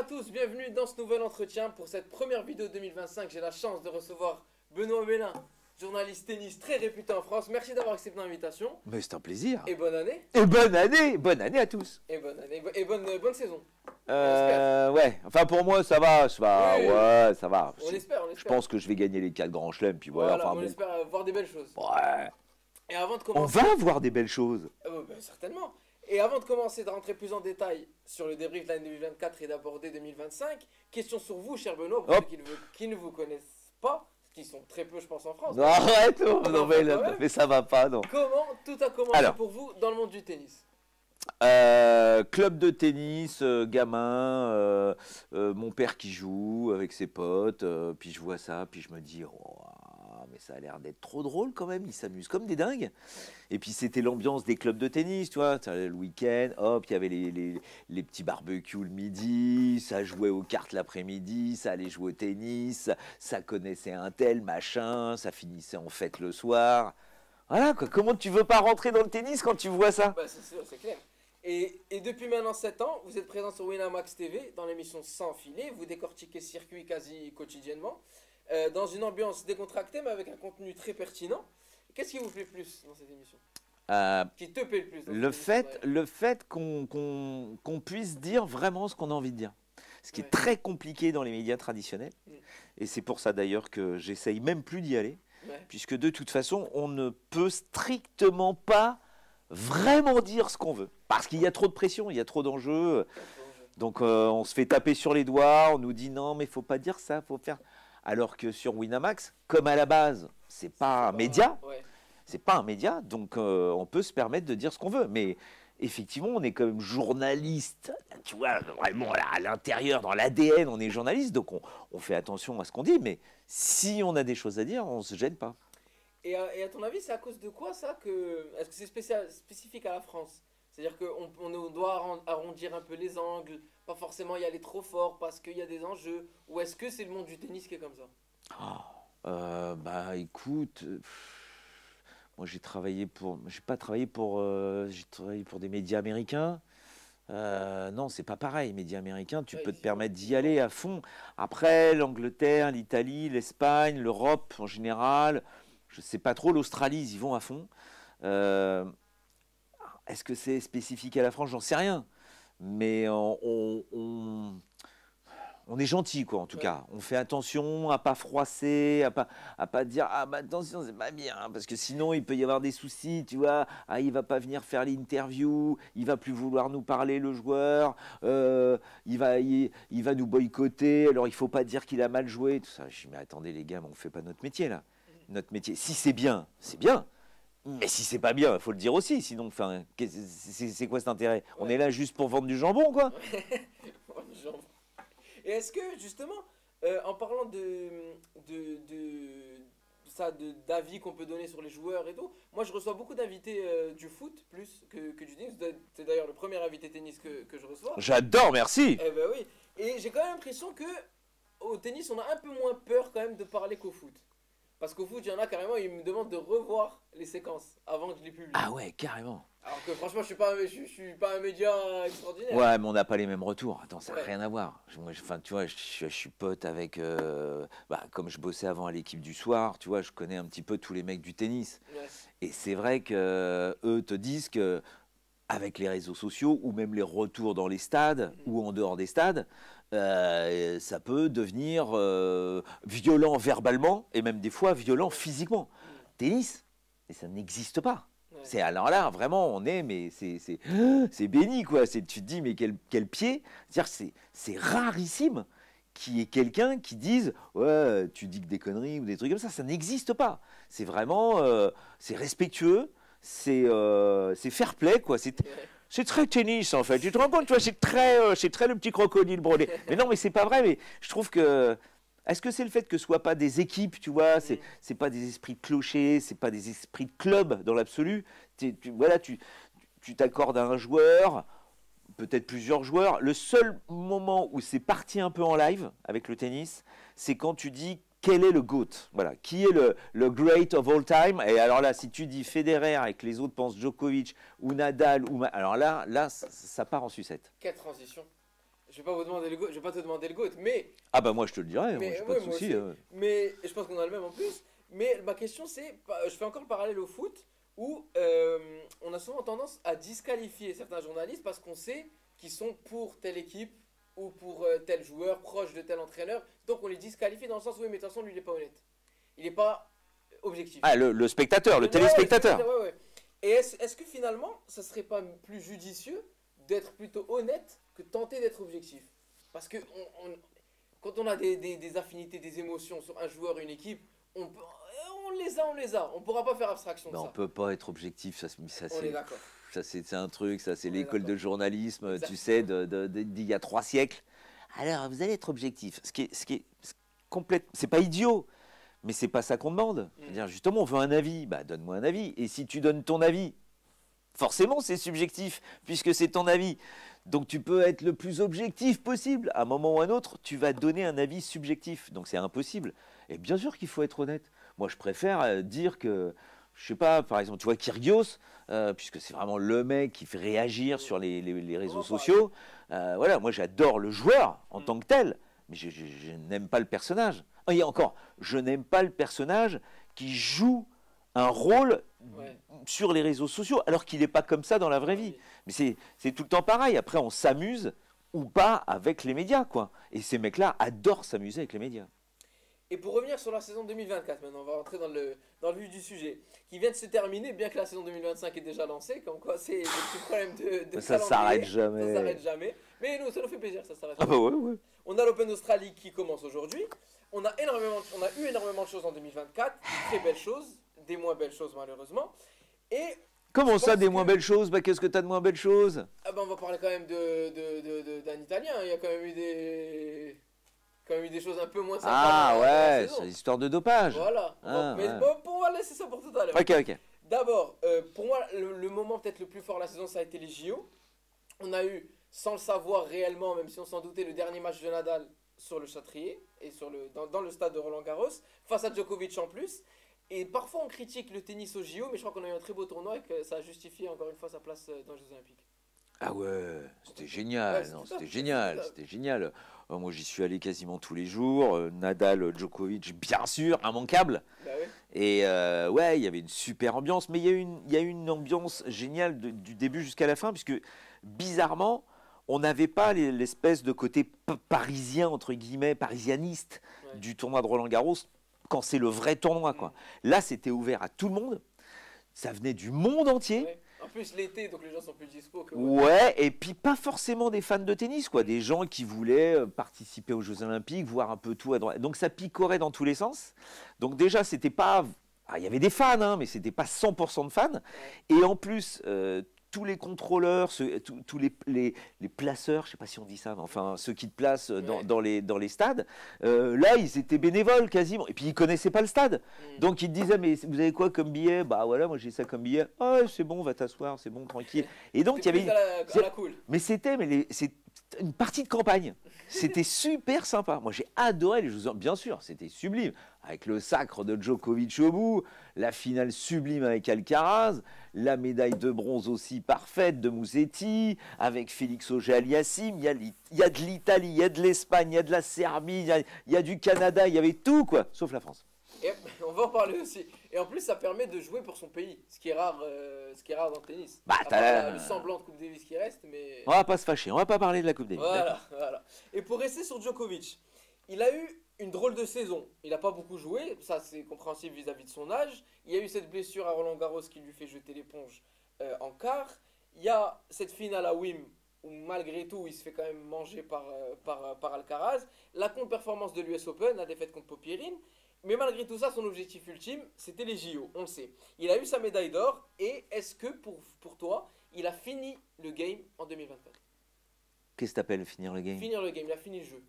tous, bienvenue dans ce nouvel entretien. Pour cette première vidéo 2025, j'ai la chance de recevoir Benoît Bellin, journaliste tennis très réputé en France. Merci d'avoir accepté l'invitation. Mais c'est un plaisir. Et bonne année. Et bonne année à tous. Et bonne année, et bonne saison. Ouais, enfin pour moi ça va, Oui. ouais, ça va. On espère. Je pense que je vais gagner les 4 grands chelems, puis voilà. Voilà, Enfin, on bon. espère voir des belles choses. Ouais. Et avant de On commencer... va voir des belles choses. Certainement. Et avant de commencer, de rentrer plus en détail sur le débrief de l'année 2024 et d'aborder 2025, question sur vous, cher Benoît, pour Hop. ceux qui ne vous connaissent pas, qui sont très peu, je pense, en France. Non, arrête, non, Non, mais, quand même. mais ça va pas, non. Comment tout a commencé Alors. pour vous dans le monde du tennis? Club de tennis, gamin, mon père qui joue avec ses potes, puis je vois ça, puis je me dis, oh, mais ça a l'air d'être trop drôle quand même, ils s'amusent comme des dingues. Et puis c'était l'ambiance des clubs de tennis, tu vois, le week-end, hop, il y avait les petits barbecues le midi, ça jouait aux cartes l'après-midi, ça allait jouer au tennis, ça connaissait un tel, machin, ça finissait en fête le soir. Voilà, quoi. Comment tu veux pas rentrer dans le tennis quand tu vois ça? Bah, c'est sûr, c'est clair. Et depuis maintenant 7 ans, vous êtes présent sur Winamax TV dans l'émission Sans filet. Vous décortiquez ce circuit quasi quotidiennement, dans une ambiance décontractée mais avec un contenu très pertinent. Qu'est-ce qui vous plaît plus dans cette émission? Qui te plaît le plus dans cette émission, Le fait qu'on puisse dire vraiment ce qu'on a envie de dire. Ce qui Ouais. est très compliqué dans les médias traditionnels. Mm. Et c'est pour ça d'ailleurs que j'essaye même plus d'y aller. Ouais. Puisque de toute façon, on ne peut strictement pas vraiment dire ce qu'on veut. Parce qu'il y a trop de pression, il y a trop d'enjeux. Donc on se fait taper sur les doigts, on nous dit non mais il faut pas dire ça, faut faire. Alors que sur Winamax, comme à la base, c'est pas un média, Ouais. c'est pas un média, donc on peut se permettre de dire ce qu'on veut. Mais effectivement, on est quand même journaliste, tu vois, vraiment à l'intérieur, dans l'ADN, on est journaliste, donc on fait attention à ce qu'on dit. Mais si on a des choses à dire, on se gêne pas. Et à ton avis, c'est à cause de quoi ça que... Est-ce que c'est spécifique à la France? C'est-à-dire qu'on doit arrondir un peu les angles, pas forcément y aller trop fort parce qu'il y a des enjeux, ou est-ce que c'est le monde du tennis qui est comme ça? Bah écoute, moi j'ai travaillé pour, j'ai travaillé pour des médias américains. Non, c'est pas pareil. Médias américains, tu Ouais, peux te ils permettre sont- d'y aller à fond. Après, l'Angleterre, l'Italie, l'Espagne, l'Europe en général, je sais pas trop. L'Australie, ils y vont à fond. Euh, Est-ce que c'est spécifique à la France? J'en sais rien. Mais on est gentil, quoi, en tout Ouais. cas. On fait attention à pas froisser, à pas dire ah bah attention, c'est pas bien, hein, parce que sinon il peut y avoir des soucis, tu vois. Ah, il va pas venir faire l'interview, il va plus vouloir nous parler, le joueur, il va nous boycotter. Alors il faut pas dire qu'il a mal joué, tout ça. Je dis mais attendez les gars, mais on fait pas notre métier là. Notre métier, si c'est bien, c'est bien. Mais si c'est pas bien, il faut le dire aussi. Sinon, enfin, c'est quoi cet intérêt? On Ouais. est là juste pour vendre du jambon, quoi. Genre. Et est-ce que justement, en parlant d'avis qu'on peut donner sur les joueurs et tout, moi je reçois beaucoup d'invités du foot plus que du tennis. C'est d'ailleurs le premier invité tennis que je reçois. J'adore, merci. Eh ben oui. Et j'ai quand même l'impression que au tennis, on a un peu moins peur quand même de parler qu'au foot. Parce qu'au foot, il y en a carrément, ils me demandent de revoir les séquences avant que je les publie. Ah ouais, carrément. Alors que franchement, je suis pas un média extraordinaire. Ouais, mais on n'a pas les mêmes retours. Attends, ça n'a Ouais. rien à voir. Moi, enfin, tu vois, je suis pote avec, comme je bossais avant à l'équipe du soir, tu vois, je connais un petit peu tous les mecs du tennis. Ouais. Et c'est vrai que eux te disent que avec les réseaux sociaux ou même les retours dans les stades ou en dehors des stades, ça peut devenir violent verbalement et même des fois violent physiquement. Tennis, et ça n'existe pas. Ouais. C'est alors là vraiment on est mais c'est béni quoi. Tu te dis mais quel pied. C'est-à-dire c'est rarissime qu'il y ait quelqu'un qui dise ouais tu dis que des conneries ou des trucs comme ça n'existe pas. C'est vraiment c'est respectueux. C'est fair play, quoi. C'est très tennis, en fait. Tu te rends compte, tu vois, c'est très le petit crocodile brodé. Mais non, mais c'est pas vrai, mais je trouve que... Est-ce que c'est le fait que ce soit pas des équipes, tu vois, c'est pas des esprits de clocher, c'est pas des esprits de club dans l'absolu. Voilà, tu t'accordes à un joueur, peut-être plusieurs joueurs. Le seul moment où c'est parti un peu en live avec le tennis, c'est quand tu dis quel est le GOAT, voilà, qui est le great of all time. Et alors là, si tu dis Federer et que les autres pensent Djokovic ou Nadal, alors là ça part en sucette. Quelle transition. Je vais pas vous demander le GOAT, je vais pas te demander le GOAT, mais Ah bah moi je te le dirai, moi Mais j'ai pas ouais, de moi souci. aussi. Mais je pense qu'on a le même en plus. Mais ma question c'est, je fais encore le parallèle au foot où on a souvent tendance à disqualifier certains journalistes parce qu'on sait qu'ils sont pour telle équipe ou pour tel joueur proche de tel entraîneur. Donc on les disqualifie dans le sens où oui, mais de toute façon lui il est pas honnête. Il est pas objectif. Ah, le spectateur, le Ouais, téléspectateur. ouais, ouais. Et est-ce que finalement ça serait pas plus judicieux d'être plutôt honnête que de tenter d'être objectif? Parce que quand on a des affinités, des émotions sur un joueur, une équipe, on les a. On pourra pas faire abstraction de Mais on ça. peut pas être objectif, ça On est c'est d'accord. c'est un truc, ça c'est On est l'école de d'accord. journalisme, tu Exactement. sais, d'il y a 3 siècles. Alors vous allez être objectif. C'est complète, c'est pas idiot, mais c'est pas ça qu'on demande. C'est-à-dire justement, on veut un avis, bah donne-moi un avis. Et si tu donnes ton avis, forcément c'est subjectif puisque c'est ton avis. Donc tu peux être le plus objectif possible. À un moment ou à un autre, tu vas donner un avis subjectif. Donc c'est impossible. Et bien sûr qu'il faut être honnête. Moi, je préfère dire que, je sais pas, par exemple, tu vois, Kyrgios, puisque c'est vraiment le mec qui fait réagir sur les réseaux sociaux. Voilà, moi j'adore le joueur en tant que tel, mais je n'aime pas le personnage. Et encore, je n'aime pas le personnage qui joue un rôle Ouais. sur les réseaux sociaux, alors qu'il n'est pas comme ça dans la vraie vie. Mais c'est tout le temps pareil. Après, on s'amuse ou pas avec les médias, quoi. Et ces mecs-là adorent s'amuser avec les médias. Et pour revenir sur la saison 2024, maintenant, on va rentrer dans le vif du sujet, qui vient de se terminer, bien que la saison 2025 est déjà lancée, comme quoi c'est des petits problèmes de Ça calendrier. s'arrête Ça jamais. s'arrête jamais. Mais nous, ça nous fait plaisir, ça s'arrête Ah jamais. bah ouais, ouais. On a l'Open d'Australie qui commence aujourd'hui. On a eu énormément de choses en 2024, de très belles choses, des moins belles choses malheureusement. Et Comment je ça, pense des que- moins belles choses? Bah qu'est-ce que t'as de moins belles choses? ah ben, on va parler quand même d'un Italien. Il y a quand même eu des choses un peu moins sympas Ah dans la ouais, saison. c'est l'histoire de dopage. Voilà. Ah, Mais ouais. bon, on va laisser ça pour tout à l'heure. Ok, ok. D'abord, pour moi, le moment peut-être le plus fort de la saison, ça a été les JO. On a eu, sans le savoir réellement, même si on s'en doutait, le dernier match de Nadal sur le Châtrier et dans le stade de Roland-Garros, face à Djokovic en plus. Et parfois on critique le tennis aux JO, mais je crois qu'on a eu un très beau tournoi et que ça a justifié encore une fois sa place dans les Jeux Olympiques. Ah ouais, c'était génial, Ouais, non, c'est c'était top, génial, c'est top. c'était génial. Moi j'y suis allé quasiment tous les jours, Nadal, Djokovic, bien sûr, immanquable. Bah oui. Et ouais, il y avait une super ambiance, mais il y a eu une ambiance géniale du début jusqu'à la fin, puisque bizarrement, on n'avait pas l'espèce de côté parisien, entre guillemets, parisianiste Ouais. du tournoi de Roland-Garros, quand c'est le vrai tournoi, quoi. Là, c'était ouvert à tout le monde, ça venait du monde entier. Ouais. En plus l'été, donc les gens sont plus dispo que Ouais, et puis pas forcément des fans de tennis, quoi, des gens qui voulaient participer aux Jeux Olympiques, voir un peu tout à droite. Donc ça picorait dans tous les sens. Donc déjà, c'était pas. Ah, il y avait des fans, hein, mais c'était pas 100% de fans. Et en plus, tous les contrôleurs, tous les placeurs, je sais pas si on dit ça, mais enfin ceux qui te placent Ouais. dans les stades, là ils étaient bénévoles quasiment. Et puis ils connaissaient pas le stade. Donc ils te disaient, mais vous avez quoi comme billet? Bah voilà, moi j'ai ça comme billet. Ah c'est bon, va t'asseoir, c'est bon, tranquille. Et donc il y C'était avait. plus à la cool. Mais c'est une partie de campagne. C'était super sympa. Moi, j'ai adoré les Jeux Olympiques. Bien sûr, c'était sublime. Avec le sacre de Djokovic au bout, la finale sublime avec Alcaraz, la médaille de bronze aussi parfaite de Musetti, avec Félix Auger-Aliassime. Il y a de l'Italie, il y a de l'Espagne, il y a de la Serbie, il y a du Canada, il y avait tout, quoi, sauf la France. Et on va en parler aussi. Et en plus, ça permet de jouer pour son pays, ce qui est rare dans le tennis. Bah, À t'as part le semblant de Coupe Davis qui reste, mais On va pas se fâcher, on va pas parler de la Coupe Davis. voilà, voilà. Et pour rester sur Djokovic, il a eu une drôle de saison. Il n'a pas beaucoup joué, ça c'est compréhensible vis-à-vis de son âge. Il y a eu cette blessure à Roland-Garros qui lui fait jeter l'éponge en quart. Il y a cette finale à Wim où malgré tout il se fait quand même manger par Alcaraz. La contre-performance de l'US Open, la défaite contre Popierine. Mais malgré tout ça, son objectif ultime, c'était les JO, on le sait. Il a eu sa médaille d'or, et est-ce que pour toi, il a fini le game en 2024? Qu'est-ce que t'appelles finir le game? Finir le game, il a fini le jeu.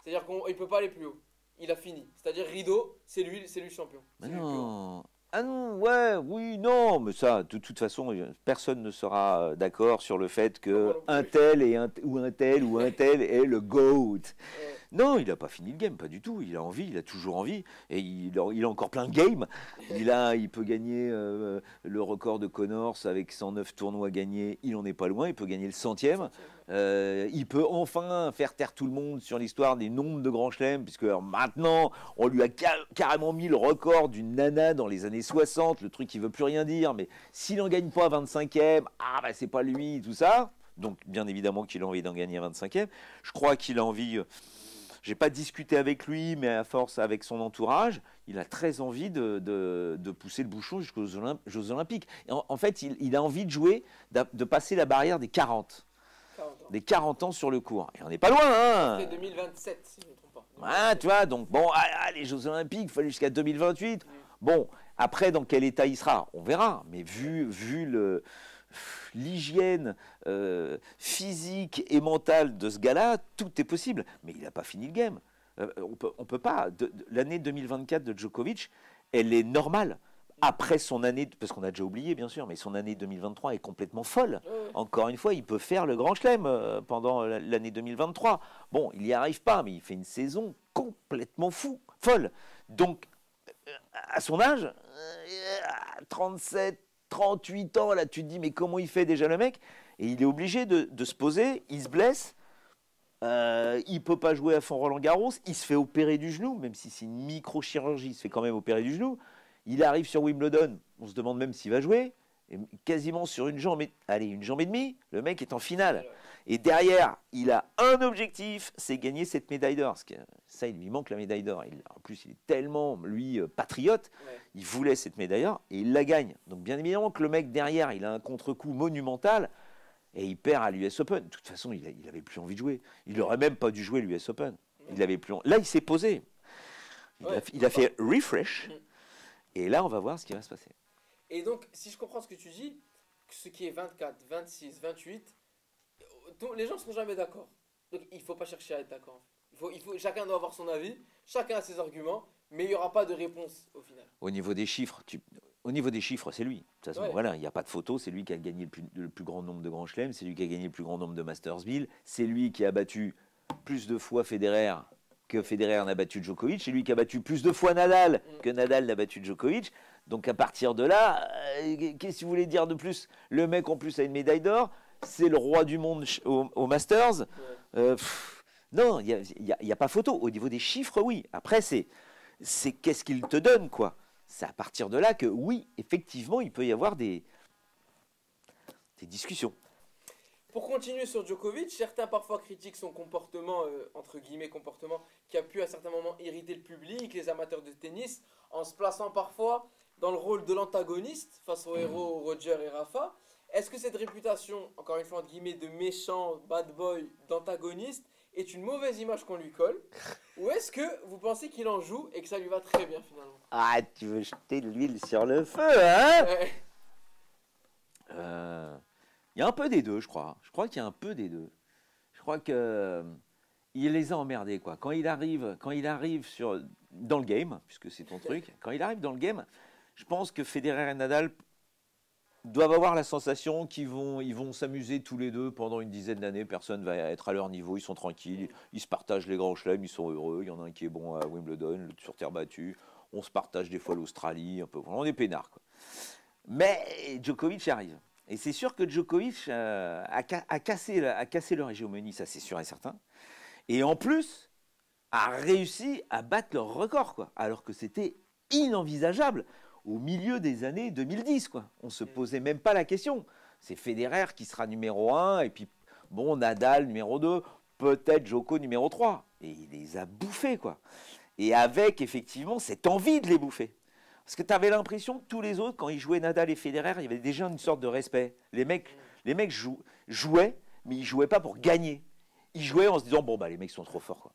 C'est-à-dire qu'il ne peut pas aller plus haut. Il a fini. C'est-à-dire rideau, c'est lui le champion. Mais C'est lui le plus haut. non. Ah non, ouais, oui, non, mais ça, de toute façon, personne ne sera d'accord sur le fait que Moi non plus. un tel ou un tel est le GOAT. Ouais. Non, il n'a pas fini le game, pas du tout. Il a envie, il a toujours envie. Et il a encore plein de games. Il peut gagner le record de Connors avec 109 tournois gagnés. Il n'en est pas loin. Il peut gagner le 100e. Il peut enfin faire taire tout le monde sur l'histoire des nombres de grands chelems. Puisque maintenant, on lui a carrément mis le record d'une nana dans les années 60. Le truc qui ne veut plus rien dire. Mais s'il n'en gagne pas à 25e, c'est pas lui, tout ça. Donc, bien évidemment qu'il a envie d'en gagner à 25e. Je crois qu'il a envie... J'ai pas discuté avec lui, mais à force avec son entourage, il a très envie de pousser le bouchon jusqu'aux Jeux Olympiques. Et en fait, il a envie de jouer, de passer la barrière des 40. 40 ans. Des 40 ans sur le court. Et on n'est pas loin, hein. C'est 2027, si je ne me trompe pas. Ah, tu vois, donc bon, les Jeux Olympiques, il faut aller jusqu'à 2028. Bon, après, dans quel état il sera, on verra. Mais vu l'hygiène physique et mentale de ce gars-là, tout est possible. Mais il n'a pas fini le game. On peut pas. L'année 2024 de Djokovic, elle est normale. Après son année, parce qu'on a déjà oublié bien sûr, mais son année 2023 est complètement folle. Encore une fois, il peut faire le Grand Chelem pendant l'année 2023. Bon, il n'y arrive pas, mais il fait une saison complètement folle. Donc, à son âge, 37, 38 ans, là, tu te dis, mais comment il fait déjà le mec? Et il est obligé de se poser, il se blesse, il ne peut pas jouer à fond Roland-Garros, il se fait opérer du genou, même si c'est une microchirurgie, il se fait quand même opérer du genou. Il arrive sur Wimbledon, on se demande même s'il va jouer, et quasiment sur une jambe et demie, le mec est en finale. Et derrière, il a un objectif, c'est gagner cette médaille d'or. Parce que ça, il lui manque la médaille d'or. En plus, il est tellement, lui, patriote, il voulait cette médaille d'or et il la gagne. Donc bien évidemment que le mec derrière, il a un contre-coup monumental et il perd à l'US Open. De toute façon, il n'avait plus envie de jouer. Il n'aurait même pas dû jouer l'US Open. Il avait plus Là, il s'est posé. Il a fait refresh. Et là, on va voir ce qui va se passer. Et donc, si je comprends ce que tu dis, ce qui est 24, 26, 28, les gens ne seront jamais d'accord. Donc, il ne faut pas chercher à être d'accord. Chacun doit avoir son avis, chacun a ses arguments, mais il n'y aura pas de réponse au final. Au niveau des chiffres, c'est lui. De toute façon, voilà, il n'y a pas de photo. C'est lui qui a gagné le plus grand nombre de grands chelems. C'est lui qui a gagné le plus grand nombre de Masters 1000. C'est lui qui a battu plus de fois Federer que Federer n'a battu Djokovic. C'est lui qui a battu plus de fois Nadal que Nadal n'a battu Djokovic. Donc à partir de là, qu'est-ce que vous voulez dire de plus? Le mec en plus a une médaille d'or. C'est le roi du monde au Masters. Non, il n'y a pas photo. Au niveau des chiffres, oui. Après, c'est qu'est-ce qu'il te donne, quoi. C'est à partir de là que, oui, effectivement, il peut y avoir des discussions. Pour continuer sur Djokovic, certains parfois critiquent son comportement, entre guillemets comportement, qui a pu à certains moments irriter le public, les amateurs de tennis, en se plaçant parfois dans le rôle de l'antagoniste face aux héros Roger et Rafa. Est-ce que cette réputation, encore une fois entre guillemets, de méchant, bad boy, d'antagoniste, est une mauvaise image qu'on lui colle? Ou est-ce que vous pensez qu'il en joue et que ça lui va très bien finalement? Ah, tu veux jeter de l'huile sur le feu, hein? Il y a un peu des deux, je crois. Je crois qu'il y a un peu des deux. Je crois que il les a emmerdés, quoi. Quand il arrive dans le game, puisque c'est ton truc, quand il arrive dans le game, je pense que Federer et Nadal doivent avoir la sensation qu'ils vont s'amuser tous les deux pendant une dizaine d'années. Personne va être à leur niveau, ils sont tranquilles, ils se partagent les grands chelems, ils sont heureux. Il y en a un qui est bon à Wimbledon, l'autre sur terre battue. On se partage des fois l'Australie, un peu. On est peinards, quoi. Mais Djokovic arrive. Et c'est sûr que Djokovic a cassé leur hégémonie, ça c'est sûr et certain. Et en plus, a réussi à battre leur record, quoi. Alors que c'était inenvisageable au milieu des années 2010, quoi. On ne se posait même pas la question. C'est Federer qui sera numéro 1, et puis, bon, Nadal numéro 2, peut-être Djoko numéro 3. Et il les a bouffés, quoi. Et avec, effectivement, cette envie de les bouffer. Parce que tu avais l'impression que tous les autres, quand ils jouaient Nadal et Federer, il y avait déjà une sorte de respect. Les mecs jouaient, mais ils ne jouaient pas pour gagner. Ils jouaient en se disant, bon, bah, les mecs sont trop forts, quoi.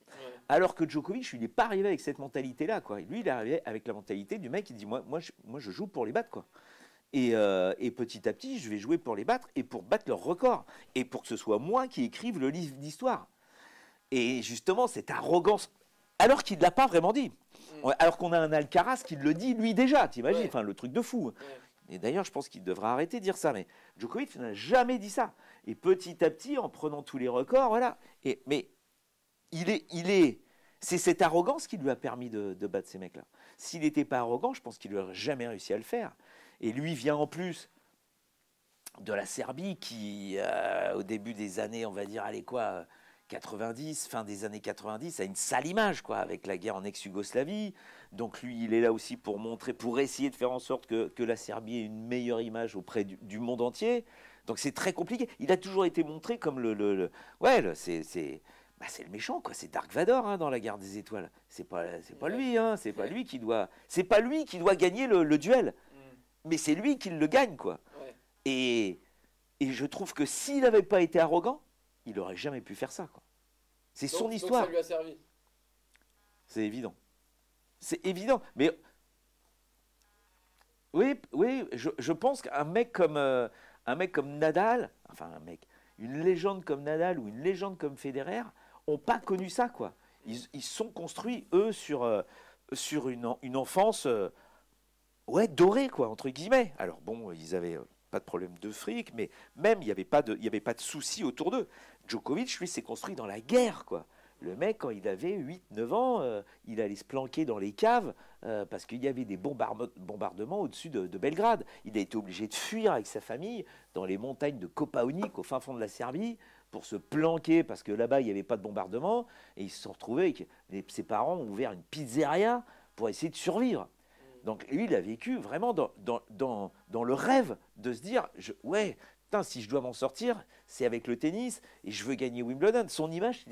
Alors que Djokovic, il n'est pas arrivé avec cette mentalité-là, quoi. Lui, il est arrivé avec la mentalité du mec qui dit, moi je joue pour les battre, quoi. Et petit à petit, je vais jouer pour les battre et pour battre leur record. Et pour que ce soit moi qui écrive le livre d'histoire. Et justement, cette arrogance, alors qu'il ne l'a pas vraiment dit. Alors qu'on a un Alcaraz qui le dit lui déjà, t'imagines, enfin, le truc de fou. Et d'ailleurs, je pense qu'il devrait arrêter de dire ça. Mais Djokovic n'a jamais dit ça. Et petit à petit, en prenant tous les records, voilà. Mais il est C'est cette arrogance qui lui a permis de battre ces mecs-là. S'il n'était pas arrogant, je pense qu'il n'aurait jamais réussi à le faire. Et lui vient en plus de la Serbie qui, au début des années, on va dire, allez quoi, 90, fin des années 90, a une sale image, quoi, avec la guerre en ex-Yougoslavie. Donc lui, il est là aussi pour montrer, pour essayer de faire en sorte que la Serbie ait une meilleure image auprès du monde entier. Donc c'est très compliqué. Il a toujours été montré comme c'est le méchant, quoi. C'est Dark Vador, hein, dans la Guerre des Étoiles. C'est pas lui, hein. C'est pas lui qui doit gagner le duel. Mais c'est lui qui le gagne, quoi. Ouais. Et je trouve que s'il n'avait pas été arrogant, il n'aurait jamais pu faire ça, quoi. C'est son histoire. Donc ça lui a servi. C'est évident. C'est évident. Mais oui, je pense qu'un mec comme Nadal, une légende comme Nadal ou une légende comme Federer, n'ont pas connu ça, quoi. Ils sont construits, eux, sur une enfance dorée, quoi, entre guillemets. Alors bon, ils avaient pas de problème de fric, mais même, il n'y avait pas de soucis autour d'eux. Djokovic, lui, s'est construit dans la guerre, quoi. Le mec, quand il avait 8-9 ans, il allait se planquer dans les caves parce qu'il y avait des bombardements au-dessus de Belgrade. Il a été obligé de fuir avec sa famille dans les montagnes de Kopaonik, au fin fond de la Serbie, pour se planquer parce que là-bas, il n'y avait pas de bombardement. Et ils se sont retrouvés avec ses parents ont ouvert une pizzeria pour essayer de survivre. Donc lui, il a vécu vraiment dans le rêve de se dire putain, si je dois m'en sortir, c'est avec le tennis et je veux gagner Wimbledon. Son image,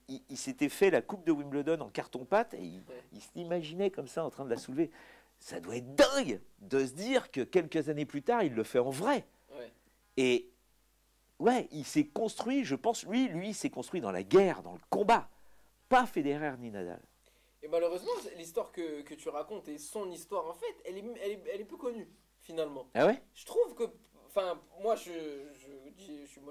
il s'était fait la coupe de Wimbledon en carton-pâte et il s'imaginait comme ça en train de la soulever. Ça doit être dingue de se dire que quelques années plus tard, il le fait en vrai. Ouais. Et il s'est construit, je pense, lui, il s'est construit dans la guerre, dans le combat. Pas Federer ni Nadal. Et malheureusement, l'histoire que tu racontes et son histoire, en fait, elle est peu connue, finalement. Ah ouais? Je trouve que, enfin, moi, je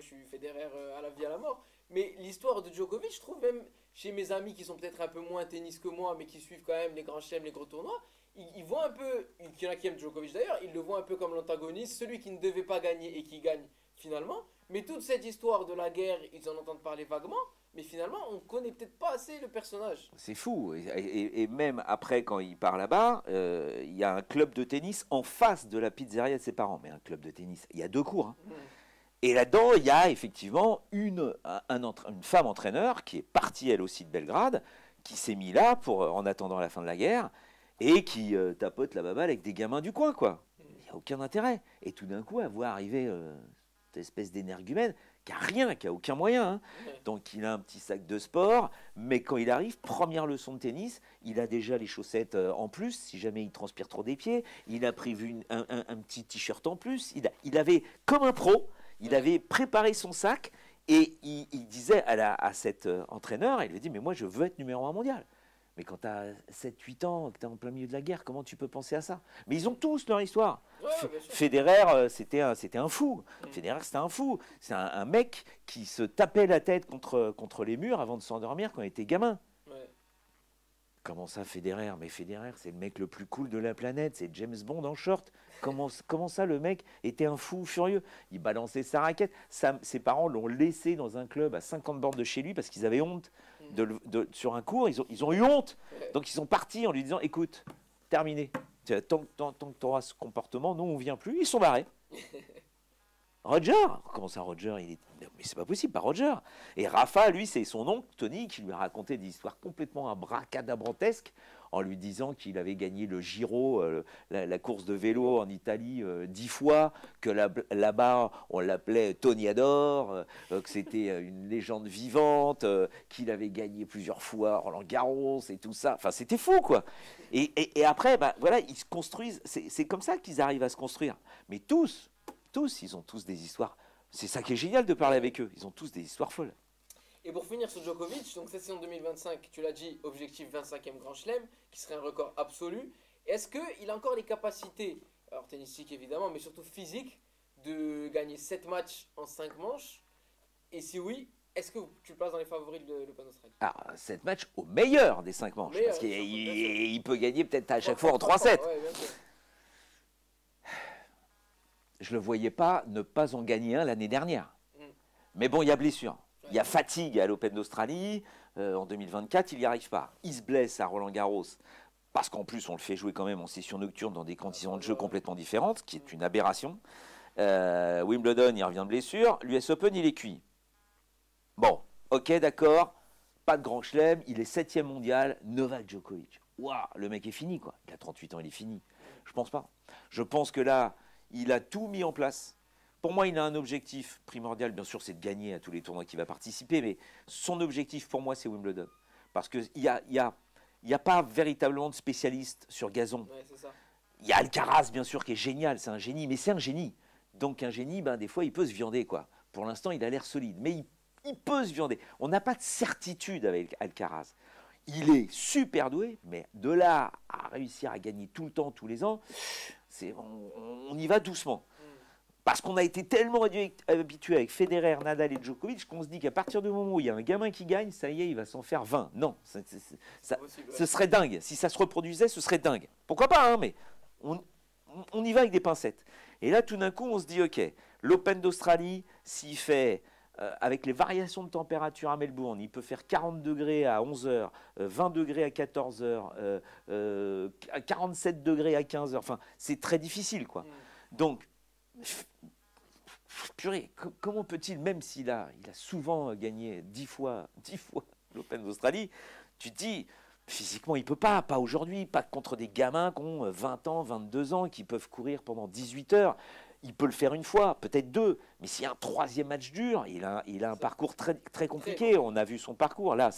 suis Federer à la vie, à la mort, mais l'histoire de Djokovic, je trouve même chez mes amis qui sont peut-être un peu moins tennis que moi, mais qui suivent quand même les grands chelems, les gros tournois, ils voient un peu, il y en a qui aiment Djokovic d'ailleurs, ils le voient un peu comme l'antagoniste, celui qui ne devait pas gagner et qui gagne finalement. Mais toute cette histoire de la guerre, ils en entendent parler vaguement. Mais finalement, on ne connaît peut-être pas assez le personnage. C'est fou. Et même après, quand il part là-bas, il y a un club de tennis en face de la pizzeria de ses parents. Mais un club de tennis, il y a 2 cours. Hein. Et là-dedans, il y a effectivement une femme entraîneur qui est partie, elle aussi, de Belgrade, qui s'est mise là en attendant la fin de la guerre, et qui tapote la baballe avec des gamins du coin, quoi. Il n'y a aucun intérêt. Et tout d'un coup, elle voit arriver cette espèce d'énergumène qui a aucun moyen. Hein. Donc il a un petit sac de sport, mais quand il arrive, première leçon de tennis, il a déjà les chaussettes en plus, si jamais il transpire trop des pieds, il a prévu un petit t-shirt en plus, il avait, comme un pro, il avait préparé son sac, et il disait à cet entraîneur, il lui dit, mais moi je veux être numéro 1 mondial. Mais quand tu as 7-8 ans, que tu es en plein milieu de la guerre, comment tu peux penser à ça? Mais ils ont tous leur histoire. Federer, c'était un fou. Federer, c'était un fou. C'est un mec qui se tapait la tête contre les murs avant de s'endormir quand il était gamin. Ouais. Comment ça, Federer? Mais Federer, c'est le mec le plus cool de la planète. C'est James Bond en short. Comment ça, le mec était un fou furieux? Il balançait sa raquette. Ses parents l'ont laissé dans un club à 50 bornes de chez lui parce qu'ils avaient honte. Sur un cours, ils ont eu honte. Donc ils sont partis en lui disant, écoute, terminé. Tant que tu auras ce comportement, nous on vient plus. Ils sont barrés. Roger, comment ça Roger? Mais c'est pas possible, pas Roger. Et Rafa, lui, c'est son oncle Tony qui lui a raconté des histoires complètement abracadabrantesques en lui disant qu'il avait gagné le Giro, la course de vélo en Italie 10 fois, que là-bas on l'appelait Toniador, que c'était une légende vivante, qu'il avait gagné plusieurs fois Roland-Garros et tout ça. Enfin, c'était fou, quoi. Et après, voilà, ils se construisent. C'est comme ça qu'ils arrivent à se construire. Mais tous, ils ont tous des histoires. C'est ça qui est génial de parler avec eux. Ils ont tous des histoires folles. Et pour finir sur Djokovic, donc cette saison 2025, tu l'as dit, objectif 25e Grand Chelem, qui serait un record absolu. Est-ce qu'il a encore les capacités, alors tennistique évidemment, mais surtout physique, de gagner 7 matchs en 5 manches? Et si oui, est-ce que tu le places dans les favoris de l'Open d'Australie? Alors, 7 matchs au meilleur des 5 manches. Parce qu'il peut gagner peut-être à chaque fois en 3-7. Ouais, bien sûr. Je ne le voyais pas ne pas en gagner un l'année dernière. Mais bon, il y a blessure. Il y a fatigue à l'Open d'Australie. En 2024, il n'y arrive pas. Il se blesse à Roland-Garros. Parce qu'en plus, on le fait jouer quand même en session nocturne dans des conditions de jeu complètement différentes, ce qui est une aberration. Wimbledon, il revient de blessure. L'US Open, il est cuit. Bon, ok, d'accord. Pas de grand chelem. Il est 7e mondial. Novak Djokovic. Waouh, le mec est fini, quoi. Il a 38 ans, il est fini. Je pense pas. Je pense que là, il a tout mis en place. Pour moi, il a un objectif primordial, bien sûr, c'est de gagner à tous les tournois qu'il va participer. Mais son objectif, pour moi, c'est Wimbledon. Parce qu'il y a pas véritablement de spécialiste sur gazon. Ouais, c'est ça. Il y a Alcaraz, bien sûr, qui est génial, c'est un génie, mais c'est un génie. Donc un génie, ben, des fois, il peut se viander, quoi. Pour l'instant, il a l'air solide, mais il peut se viander. On n'a pas de certitude avec Alcaraz. Il est super doué, mais de là à réussir à gagner tout le temps, tous les ans, on y va doucement. Parce qu'on a été tellement habitué avec Federer, Nadal et Djokovic qu'on se dit qu'à partir du moment où il y a un gamin qui gagne, ça y est, il va s'en faire 20. Non, ce serait dingue. Si ça se reproduisait, ce serait dingue. Pourquoi pas, hein, mais on y va avec des pincettes. Et là, tout d'un coup, on se dit, ok, l'Open d'Australie, s'il fait, avec les variations de température à Melbourne, il peut faire 40 degrés à 11h, 20 degrés à 14h, 47 degrés à 15h. Enfin, c'est très difficile, quoi. Donc, purée, comment peut-il, même il a souvent gagné 10 fois l'Open d'Australie, tu te dis, physiquement, il ne peut pas aujourd'hui, pas contre des gamins qui ont 20 ans, 22 ans, qui peuvent courir pendant 18 heures. Il peut le faire une fois, peut-être deux, mais s'il y a un troisième match dur, il a un parcours très, très compliqué. On a vu son parcours, là,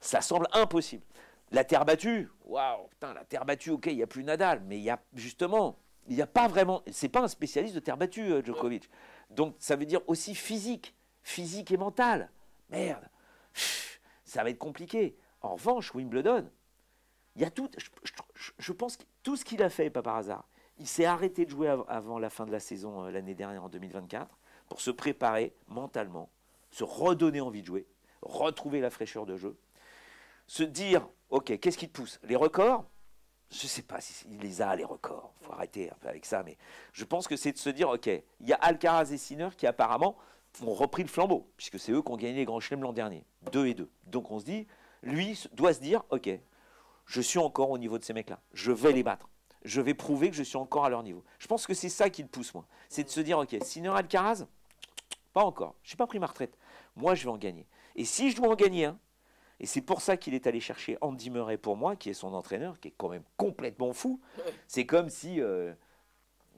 ça semble impossible. La terre battue, waouh, putain, la terre battue, ok, il n'y a plus Nadal, mais il y a justement... Il n'y a pas vraiment, c'est pas un spécialiste de terre battue, Djokovic. Donc ça veut dire aussi physique et mental. Merde, ça va être compliqué. En revanche, Wimbledon, il y a tout, je pense que tout ce qu'il a fait, pas par hasard. Il s'est arrêté de jouer avant la fin de la saison l'année dernière, en 2024, pour se préparer mentalement, se redonner envie de jouer, retrouver la fraîcheur de jeu, se dire, ok, qu'est-ce qui te pousse? Les records? Je ne sais pas s'il les a, les records. Il faut arrêter un peu avec ça. Mais je pense que c'est de se dire, OK, il y a Alcaraz et Sinner qui apparemment ont repris le flambeau, puisque c'est eux qui ont gagné les grands chelems l'an dernier. 2-2. Donc on se dit, lui doit se dire, OK, je suis encore au niveau de ces mecs-là. Je vais les battre. Je vais prouver que je suis encore à leur niveau. Je pense que c'est ça qui le pousse, moi. C'est de se dire, OK, Sinner, Alcaraz, pas encore. Je n'ai pas pris ma retraite. Moi, je vais en gagner. Et si je dois en gagner un, et c'est pour ça qu'il est allé chercher Andy Murray pour moi, qui est son entraîneur, qui est quand même complètement fou. C'est comme si, je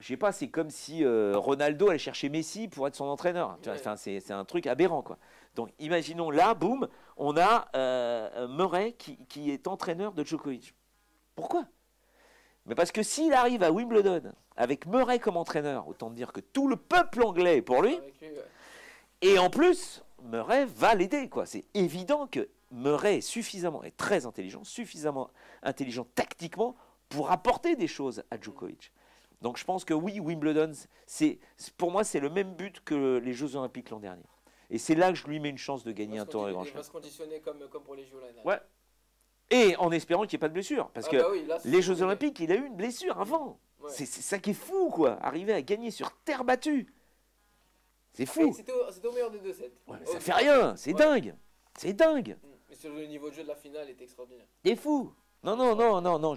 sais pas, c'est comme si Ronaldo allait chercher Messi pour être son entraîneur. Tu vois, enfin, c'est un truc aberrant, quoi. Donc, imaginons là, boum, on a Murray qui est entraîneur de Djokovic. Pourquoi? Mais parce que s'il arrive à Wimbledon avec Murray comme entraîneur, autant dire que tout le peuple anglais est pour lui. Et en plus, Murray va l'aider, quoi. C'est évident que Murray est très intelligent, suffisamment intelligent tactiquement pour apporter des choses à Djokovic. Donc je pense que oui, Wimbledon, pour moi, c'est le même but que les Jeux Olympiques l'an dernier. Et c'est là que je lui mets une chance de gagner un tournoi de Grand Chelem. Il va se conditionner comme pour les Jeux l'année dernière. Ouais. Et en espérant qu'il n'y ait pas de blessure. Parce que oui, là, les Jeux Olympiques, il a eu une blessure avant. Ouais. C'est ça qui est fou, quoi. Arriver à gagner sur terre battue. C'est fou. C'était au meilleur des 2 sets. Ouais, ça fait rien, c'est dingue. C'est dingue. Mais sur le niveau de jeu de la finale est extraordinaire. C'est fou. Non.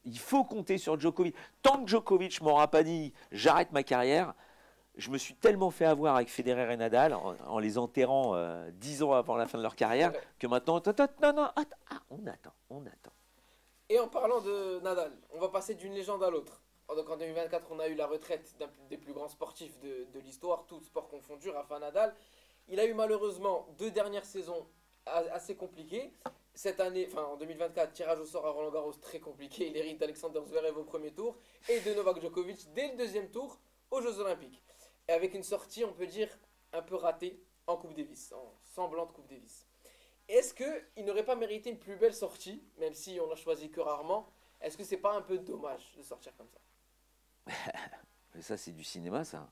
Il faut compter sur Djokovic. Tant que Djokovic m'aura pas dit j'arrête ma carrière, je me suis tellement fait avoir avec Federer et Nadal en les enterrant 10 ans avant la fin de leur carrière que maintenant, on attend. Et en parlant de Nadal, on va passer d'une légende à l'autre. Donc en 2024, on a eu la retraite d'un des plus grands sportifs de l'histoire, tout sport confondu, Rafa Nadal. Il a eu malheureusement 2 dernières saisons assez compliquées. Cette année, enfin en 2024, tirage au sort à Roland Garros très compliqué. Il hérite d'Alexander Zverev au premier tour et de Novak Djokovic dès le deuxième tour aux Jeux Olympiques. Et avec une sortie, on peut dire, un peu ratée en Coupe Davis, en semblante Coupe Davis. Est-ce qu'il n'aurait pas mérité une plus belle sortie, même si on l'a choisi que rarement? Est-ce que c'est pas un peu dommage de sortir comme ça? Mais ça, c'est du cinéma, ça.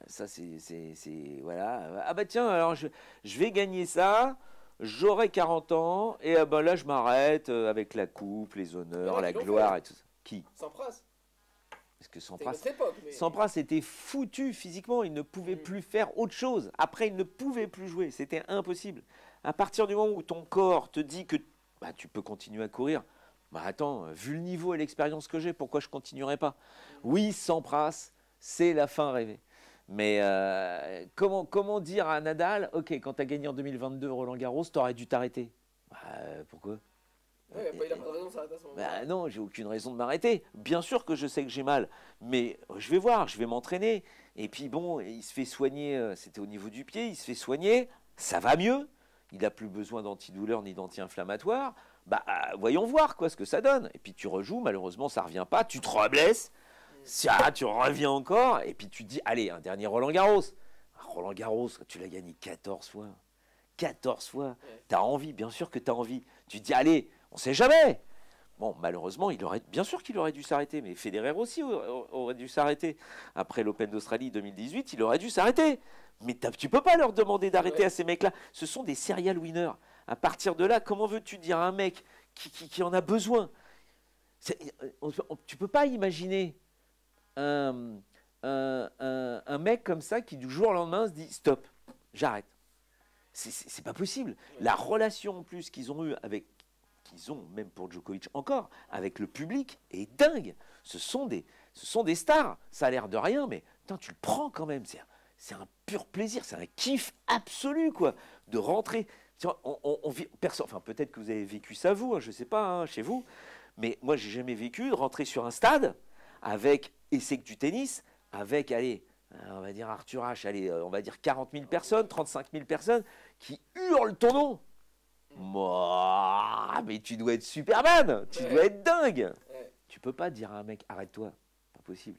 Ça, c'est voilà. Ah bah tiens, alors je vais gagner ça, j'aurai 40 ans, et ben là, je m'arrête avec la coupe, les honneurs, la gloire et tout ça. Qui? Sampras. Parce que C'était une autre époque. Mais... Sampras était foutu physiquement, il ne pouvait plus faire autre chose. Après, il ne pouvait plus jouer, c'était impossible. À partir du moment où ton corps te dit que bah, tu peux continuer à courir, bah attends, vu le niveau et l'expérience que j'ai, pourquoi je ne continuerai pas? Oui, Sampras, c'est la fin rêvée. Mais comment dire à Nadal, ok, quand tu as gagné en 2022 Roland-Garros, tu aurais dû t'arrêter. Bah, pourquoi? Ouais, il n'a pas de raison de s'arrêter à ce moment-là. Bah non, j'ai aucune raison de m'arrêter. Bien sûr que je sais que j'ai mal, mais je vais voir, je vais m'entraîner. Et puis bon, il se fait soigner, c'était au niveau du pied, il se fait soigner, ça va mieux. Il n'a plus besoin d'antidouleur ni d'anti-inflammatoire. Bah voyons voir quoi ce que ça donne. Et puis tu rejoues, malheureusement ça revient pas, tu te reblesses, tu reviens encore, et puis tu te dis, allez, un dernier Roland-Garros. Roland-Garros, tu l'as gagné 14 fois. 14 fois. Ouais. Tu as envie, bien sûr que tu as envie. Tu te dis, allez, on ne sait jamais. Bon, malheureusement, bien sûr qu'il aurait dû s'arrêter, mais Federer aussi aurait dû s'arrêter. Après l'Open d'Australie 2018, il aurait dû s'arrêter. Mais tu ne peux pas leur demander d'arrêter à ces mecs-là. Ce sont des serial winners. À partir de là, comment veux-tu dire à un mec qui en a besoin? Tu ne peux pas imaginer un mec comme ça qui, du jour au lendemain, se dit « stop, j'arrête ». C'est pas possible. La relation en plus qu'ils ont eue qu'ils ont, même pour Djokovic encore, avec le public est dingue. Ce sont des stars. Ça a l'air de rien, mais putain, tu le prends quand même. C'est un pur plaisir, c'est un kiff absolu, quoi, de rentrer. Enfin, peut-être que vous avez vécu ça, vous, hein, je ne sais pas, hein, chez vous, mais moi, j'ai jamais vécu de rentrer sur un stade avec, et c'est que du tennis, avec, allez, on va dire Arthur H, allez, on va dire 40 000 personnes, 35 000 personnes qui hurlent ton nom. Moi, mais tu dois être Superman, tu dois être dingue. Tu peux pas dire à un mec, arrête-toi, pas possible.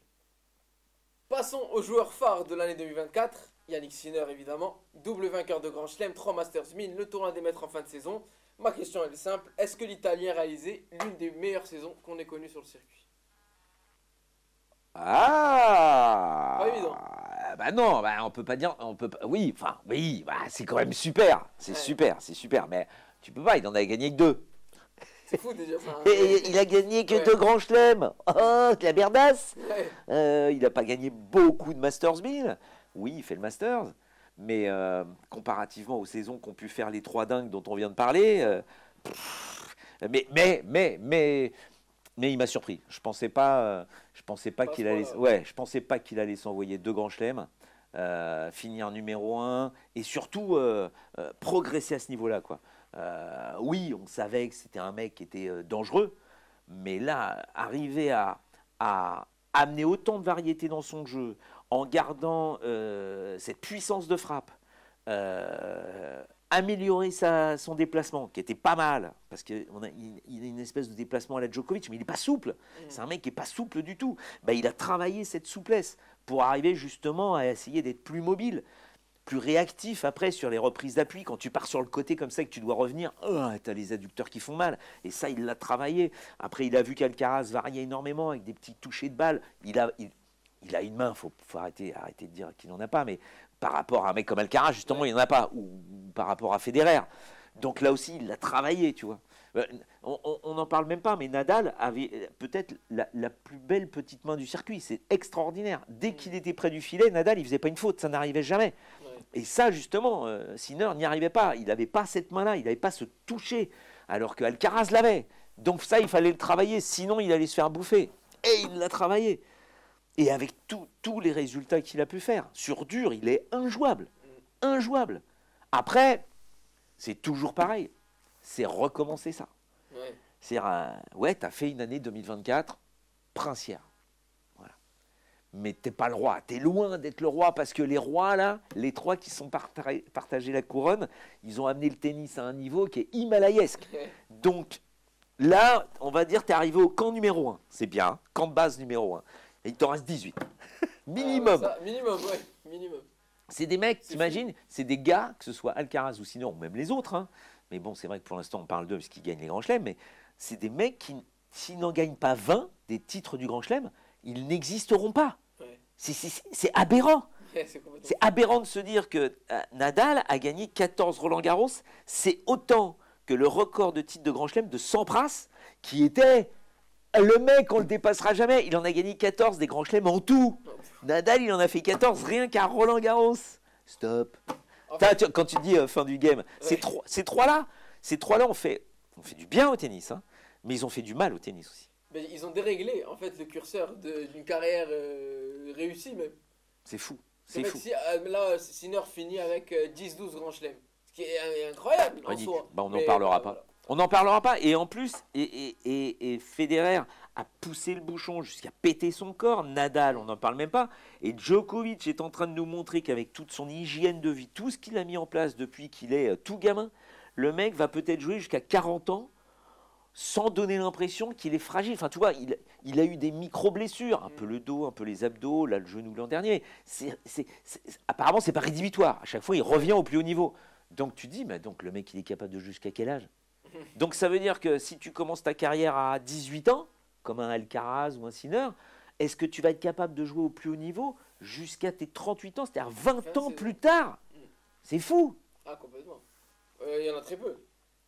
Passons au joueur phare de l'année 2024, Yannick Sinner évidemment, double vainqueur de Grand Chelem, 3 Masters 1000, le tournoi des maîtres en fin de saison. Ma question est simple, est-ce que l'Italien a réalisé l'une des meilleures saisons qu'on ait connues sur le circuit? Ah, pas évident. Bah non, bah on peut pas dire, oui, enfin oui, bah c'est quand même super, c'est super, mais tu peux pas, il en a gagné que 2. C'est fou déjà ça. Et il a gagné que 2 grands chelems. Oh, la merdasse. Il n'a pas gagné beaucoup de Masters 1000. Oui, il fait le Masters, mais comparativement aux saisons qu'ont pu faire les 3 dingues dont on vient de parler, mais il m'a surpris. Je pensais pas qu'il allait. Ouais, je pensais pas qu'il allait s'envoyer 2 grands chelems, finir numéro 1 et surtout progresser à ce niveau-là, quoi. Oui, on savait que c'était un mec qui était dangereux, mais là, arriver à amener autant de variété dans son jeu, en gardant cette puissance de frappe, améliorer son déplacement, qui était pas mal, parce qu'il a une espèce de déplacement à la Djokovic, mais il n'est pas souple. C'est un mec qui n'est pas souple du tout. Bah, il a travaillé cette souplesse pour arriver justement à essayer d'être plus mobile, plus réactif après sur les reprises d'appui. Quand tu pars sur le côté comme ça et que tu dois revenir, tu as les adducteurs qui font mal. Et ça, il l'a travaillé. Après, il a vu qu'Alcaraz variait énormément avec des petits touchés de balle. Il a une main, faut arrêter de dire qu'il n'en a pas, mais par rapport à un mec comme Alcaraz, justement, il n'en a pas. Ou par rapport à Federer. Donc là aussi, il l'a travaillé, tu vois. On n'en parle même pas, mais Nadal avait peut-être la plus belle petite main du circuit. C'est extraordinaire. Dès qu'il était près du filet, Nadal, il faisait pas une faute. Ça n'arrivait jamais. Et ça, justement, Sinner n'y arrivait pas. Il n'avait pas cette main-là. Il n'avait pas ce toucher. Alors que Alcaraz l'avait. Donc ça, il fallait le travailler. Sinon, il allait se faire bouffer. Et il l'a travaillé. Et avec tous les résultats qu'il a pu faire. Sur dur, il est injouable. Injouable. Après, c'est toujours pareil. C'est recommencer ça. C'est-à-dire, tu as fait une année 2024 princière. Voilà. Mais tu n'es pas le roi. Tu es loin d'être le roi parce que les rois, là, les 3 qui sont partagés la couronne, ils ont amené le tennis à un niveau qui est himalayesque. Donc, là, on va dire, tu es arrivé au camp numéro 1. C'est bien, camp de base numéro 1. Et il t'en reste 18. Minimum. Minimum, ouais. Minimum. C'est des mecs, t'imagines, c'est des gars, que ce soit Alcaraz ou sinon, ou même les autres, hein. Mais bon, c'est vrai que pour l'instant, on parle d'eux parce qu'ils gagnent les grands chelems, mais c'est des mecs qui, s'ils n'en gagnent pas 20 des titres du grand chelem, ils n'existeront pas. Ouais. C'est aberrant. C'est aberrant de se dire que Nadal a gagné 14 Roland-Garros. C'est autant que le record de titres de grand chelem de Sampras, qui était Le mec, on le dépassera jamais. Il en a gagné 14 des grands chelems en tout. Nadal, il en a fait 14 rien qu'à Roland-Garros. Stop. En fait, Quand tu dis fin du game, ouais. ces trois-là, on fait du bien au tennis, hein, mais ils ont fait du mal au tennis aussi. Mais ils ont déréglé en fait le curseur d'une carrière réussie même. C'est fou. En C'est fait, fou. si, là, Sinner finit avec 10-12 grands chelems. Ce qui est incroyable en Ridicule. soi. Bah, on n'en Mais parlera voilà. pas. On n'en parlera pas. Et en plus, et Federer a poussé le bouchon jusqu'à péter son corps. Nadal, on n'en parle même pas. Et Djokovic est en train de nous montrer qu'avec toute son hygiène de vie, tout ce qu'il a mis en place depuis qu'il est tout gamin, le mec va peut-être jouer jusqu'à 40 ans sans donner l'impression qu'il est fragile. Enfin, tu vois, il a eu des micro-blessures, un peu le dos, un peu les abdos, là, le genou l'an dernier. Apparemment, c'est pas rédhibitoire. À chaque fois, il revient au plus haut niveau. Donc, tu dis, mais donc, le mec, il est capable de jouer jusqu'à quel âge? Donc, ça veut dire que si tu commences ta carrière à 18 ans, comme un Alcaraz ou un Sinner, est-ce que tu vas être capable de jouer au plus haut niveau jusqu'à tes 38 ans, c'est-à-dire 20 ans plus tard? C'est fou. Ah, complètement. Il y en a très peu.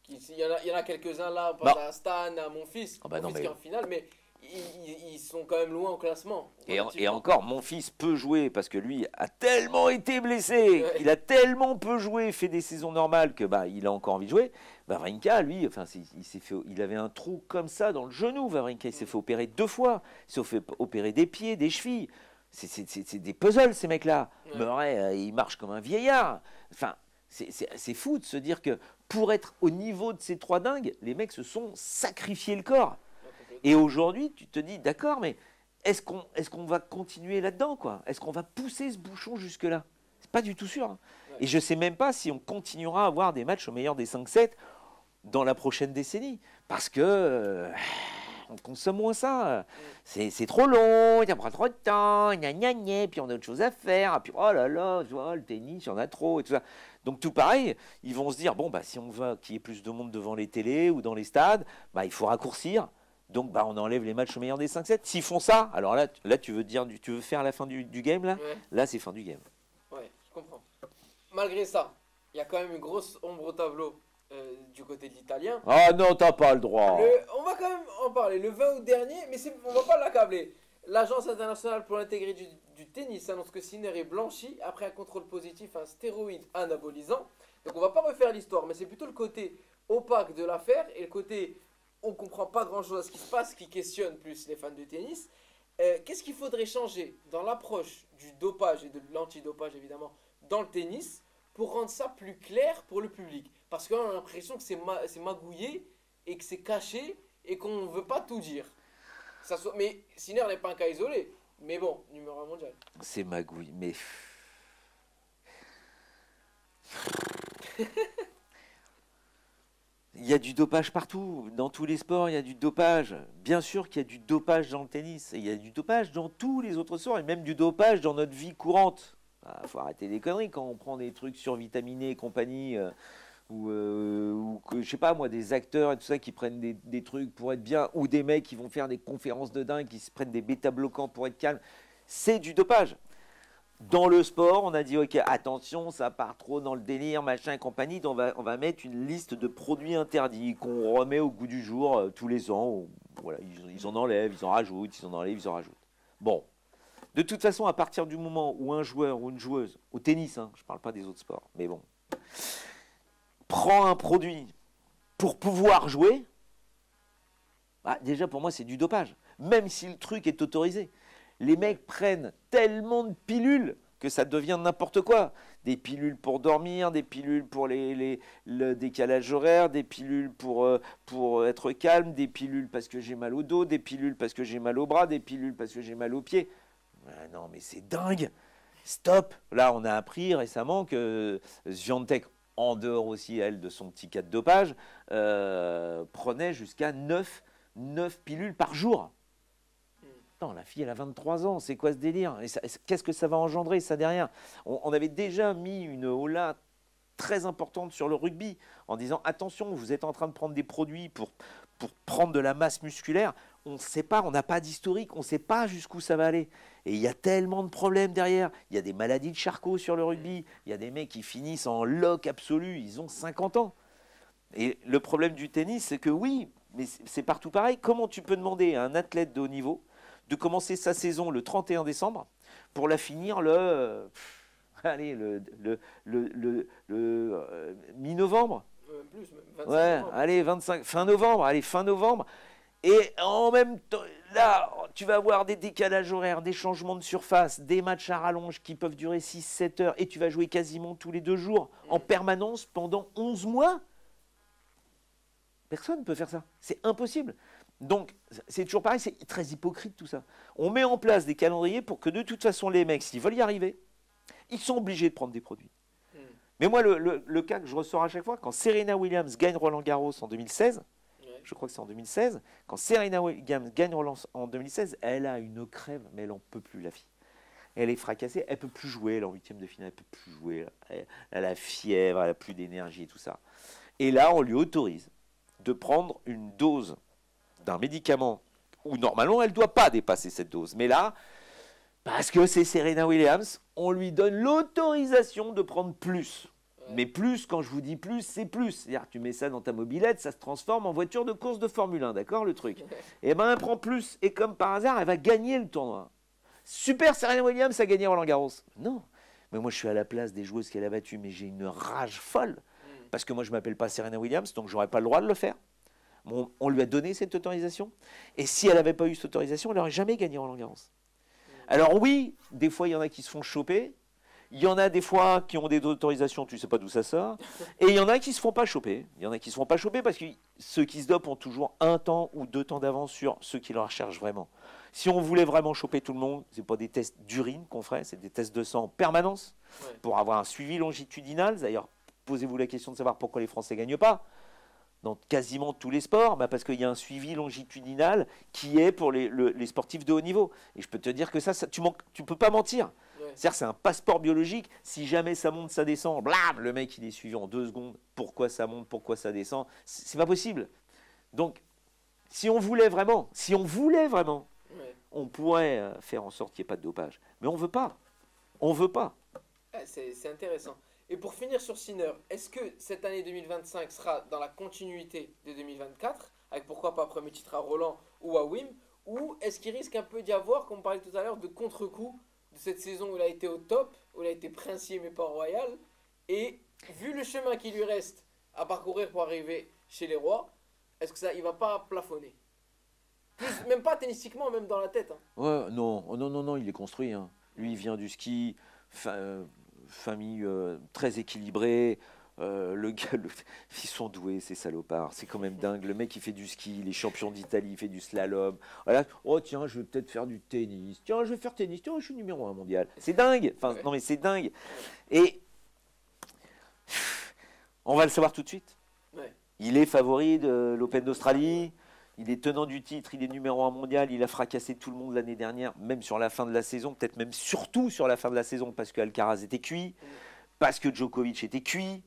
Il y en a quelques-uns là, Bah. à Stan, à mon fils. Ah bah Mon non, fils qui est en finale, mais ils sont quand même loin au classement. Et encore, mon fils peut jouer parce que lui a tellement été blessé, Ouais. il a tellement peu joué, fait des saisons normales que bah il a encore envie de jouer. Wawrinka, lui, enfin, il avait un trou comme ça dans le genou. Wawrinka, il s'est fait opérer 2 fois. Il s'est fait opérer des pieds, des chevilles. C'est des puzzles ces mecs-là. Ouais. Murray, il marche comme un vieillard. Enfin, c'est fou de se dire que pour être au niveau de ces 3 dingues, les mecs se sont sacrifiés le corps. Et aujourd'hui, tu te dis, d'accord, mais est-ce qu'on va continuer là-dedans, quoi? Est-ce qu'on va pousser ce bouchon jusque-là? C'est pas du tout sûr, hein. Ouais. Et je ne sais même pas si on continuera à avoir des matchs au meilleur des 5-7 dans la prochaine décennie. Parce que on consomme moins ça. C'est trop long, ça prend trop de temps, gna gna gna, puis on a autre chose à faire. Et puis oh là là, tu vois, le tennis, il y en a trop et tout ça. Donc tout pareil, ils vont se dire, bon, bah, si on veut qu'il y ait plus de monde devant les télés ou dans les stades, bah, il faut raccourcir. Donc bah, on enlève les matchs au meilleur des 5-7. S'ils font ça, alors là tu veux faire la fin du game là? Ouais. Là c'est fin du game. Ouais, je comprends. Malgré ça, il y a quand même une grosse ombre au tableau du côté de l'italien. Ah non, t'as pas le droit. On va quand même en parler. Le 20 août dernier, mais on va pas l'accabler. L'Agence internationale pour l'intégrité du tennis annonce que Sinner est blanchi après un contrôle positif à un stéroïde anabolisant. Donc on va pas refaire l'histoire, mais c'est plutôt le côté opaque de l'affaire et le côté on comprend pas grand chose à ce qui se passe qui questionne plus les fans de tennis. Qu'est-ce qu'il faudrait changer dans l'approche du dopage et de l'antidopage évidemment dans le tennis pour rendre ça plus clair pour le public? Parce qu'on a l'impression que c'est magouillé et que c'est caché et qu'on ne veut pas tout dire. Mais Sinner n'est pas un cas isolé. Mais bon, numéro 1 mondial. C'est magouille, mais il y a du dopage partout, dans tous les sports, il y a du dopage. Bien sûr qu'il y a du dopage dans le tennis, et il y a du dopage dans tous les autres sports, et même du dopage dans notre vie courante. Il faut arrêter les conneries quand on prend des trucs survitaminés et compagnie, ou que, je sais pas moi, des acteurs et tout ça qui prennent des trucs pour être bien, ou des mecs qui vont faire des conférences de dingue, qui se prennent des bêta-bloquants pour être calme. C'est du dopage. Dans le sport, on a dit, ok, attention, ça part trop dans le délire, machin et compagnie, donc on va mettre une liste de produits interdits qu'on remet au goût du jour tous les ans. Voilà, ils en enlèvent, ils en rajoutent, ils en enlèvent, ils en rajoutent. Bon, de toute façon, à partir du moment où un joueur ou une joueuse, au tennis, hein, je ne parle pas des autres sports, mais bon, prend un produit pour pouvoir jouer, bah, déjà pour moi c'est du dopage, même si le truc est autorisé. Les mecs prennent tellement de pilules que ça devient n'importe quoi. Des pilules pour dormir, des pilules pour le décalage horaire, des pilules pour être calme, des pilules parce que j'ai mal au dos, des pilules parce que j'ai mal au bras, des pilules parce que j'ai mal aux pieds. Non mais c'est dingue. Stop. Là on a appris récemment que Swiatek, en dehors aussi elle de son petit cas de dopage, prenait jusqu'à 9 pilules par jour. Non, la fille, elle a 23 ans, c'est quoi ce délire? Qu'est-ce que ça va engendrer, ça, derrière? On avait déjà mis une hola très importante sur le rugby, en disant, attention, vous êtes en train de prendre des produits pour prendre de la masse musculaire, on ne sait pas, on n'a pas d'historique, on ne sait pas jusqu'où ça va aller. Et il y a tellement de problèmes derrière. Il y a des maladies de Charcot sur le rugby, il y a des mecs qui finissent en lock absolu, ils ont 50 ans. Et le problème du tennis, c'est que oui, mais c'est partout pareil. Comment tu peux demander à un athlète de haut niveau de commencer sa saison le 31 décembre pour la finir allez, mi-novembre? Plus, même 25 Ouais, novembre. allez, 25, fin novembre, allez, fin novembre. Et en même temps, là, tu vas avoir des décalages horaires, des changements de surface, des matchs à rallonge qui peuvent durer 6-7 heures, et tu vas jouer quasiment tous les 2 jours, en permanence, pendant 11 mois. Personne ne peut faire ça. C'est impossible. Donc, c'est toujours pareil, c'est très hypocrite tout ça. On met en place des calendriers pour que de toute façon, les mecs, s'ils veulent y arriver, ils sont obligés de prendre des produits. Mais moi, le cas que je ressors à chaque fois, quand Serena Williams gagne Roland Garros en 2016, je crois que c'est en 2016, quand Serena Williams gagne Roland en 2016, elle a une crève, mais elle n'en peut plus, la fille. Elle est fracassée, elle ne peut plus jouer, elle est en 8e de finale, elle ne peut plus jouer, elle a la fièvre, elle n'a plus d'énergie et tout ça. Et là, on lui autorise de prendre une dose d'un médicament où normalement elle ne doit pas dépasser cette dose. Mais là, parce que c'est Serena Williams, on lui donne l'autorisation de prendre plus. Mais plus, quand je vous dis plus, c'est plus. C'est-à-dire que tu mets ça dans ta mobilette, ça se transforme en voiture de course de Formule 1, d'accord, le truc? Et ben, elle prend plus. Et comme par hasard, elle va gagner le tournoi. Super, Serena Williams a gagné Roland Garros. Non. Mais moi, je suis à la place des joueuses qu'elle a battues, mais j'ai une rage folle. Parce que moi, je ne m'appelle pas Serena Williams, donc je n'aurais pas le droit de le faire. Bon, on lui a donné cette autorisation. Et si elle n'avait pas eu cette autorisation, elle n'aurait jamais gagné Roland Garros. Alors oui, des fois, il y en a qui se font choper. Il y en a des fois qui ont des autorisations, tu ne sais pas d'où ça sort. Et il y en a qui ne se font pas choper. Il y en a qui ne se font pas choper parce que ceux qui se dopent ont toujours 1 temps ou 2 temps d'avance sur ceux qui le recherchent vraiment. Si on voulait vraiment choper tout le monde, ce n'est pas des tests d'urine qu'on ferait, c'est des tests de sang en permanence pour avoir un suivi longitudinal. D'ailleurs, posez-vous la question de savoir pourquoi les Français ne gagnent pas dans quasiment tous les sports, parce qu'il y a un suivi longitudinal qui est pour les sportifs de haut niveau. Et je peux te dire que ça tu ne peux pas mentir. C'est-à-dire c'est un passeport biologique. Si jamais ça monte, ça descend, blam, le mec il est suivi en 2 secondes. Pourquoi ça monte, pourquoi ça descend? C'est pas possible. Donc, si on voulait vraiment, on pourrait faire en sorte qu'il n'y ait pas de dopage. Mais on ne veut pas. On ne veut pas. C'est intéressant. Et pour finir sur Sinner, est-ce que cette année 2025 sera dans la continuité de 2024, avec pourquoi pas premier titre à Roland ou à Wim, ou est-ce qu'il risque un peu d'y avoir, comme on parlait tout à l'heure, de contre-coup de cette saison où il a été au top, où il a été princier mais pas royal, et vu le chemin qui lui reste à parcourir pour arriver chez les rois, est-ce que ça, il va pas plafonner? Même pas tennistiquement, même dans la tête. Ouais, non, il est construit. Lui, il vient du ski, famille très équilibrée. Le gars, ils sont doués, ces salopards. C'est quand même dingue. Le mec, il fait du ski, il est champion d'Italie, il fait du slalom. Voilà. Oh, tiens, je vais peut-être faire du tennis. Tiens, je vais faire tennis. Tiens, je suis numéro 1 mondial. C'est dingue. Enfin, non, mais c'est dingue. Et on va le savoir tout de suite. Il est favori de l'Open d'Australie. Il est tenant du titre, il est numéro 1 mondial, il a fracassé tout le monde l'année dernière, même sur la fin de la saison, peut-être même surtout sur la fin de la saison, parce que Alcaraz était cuit, parce que Djokovic était cuit,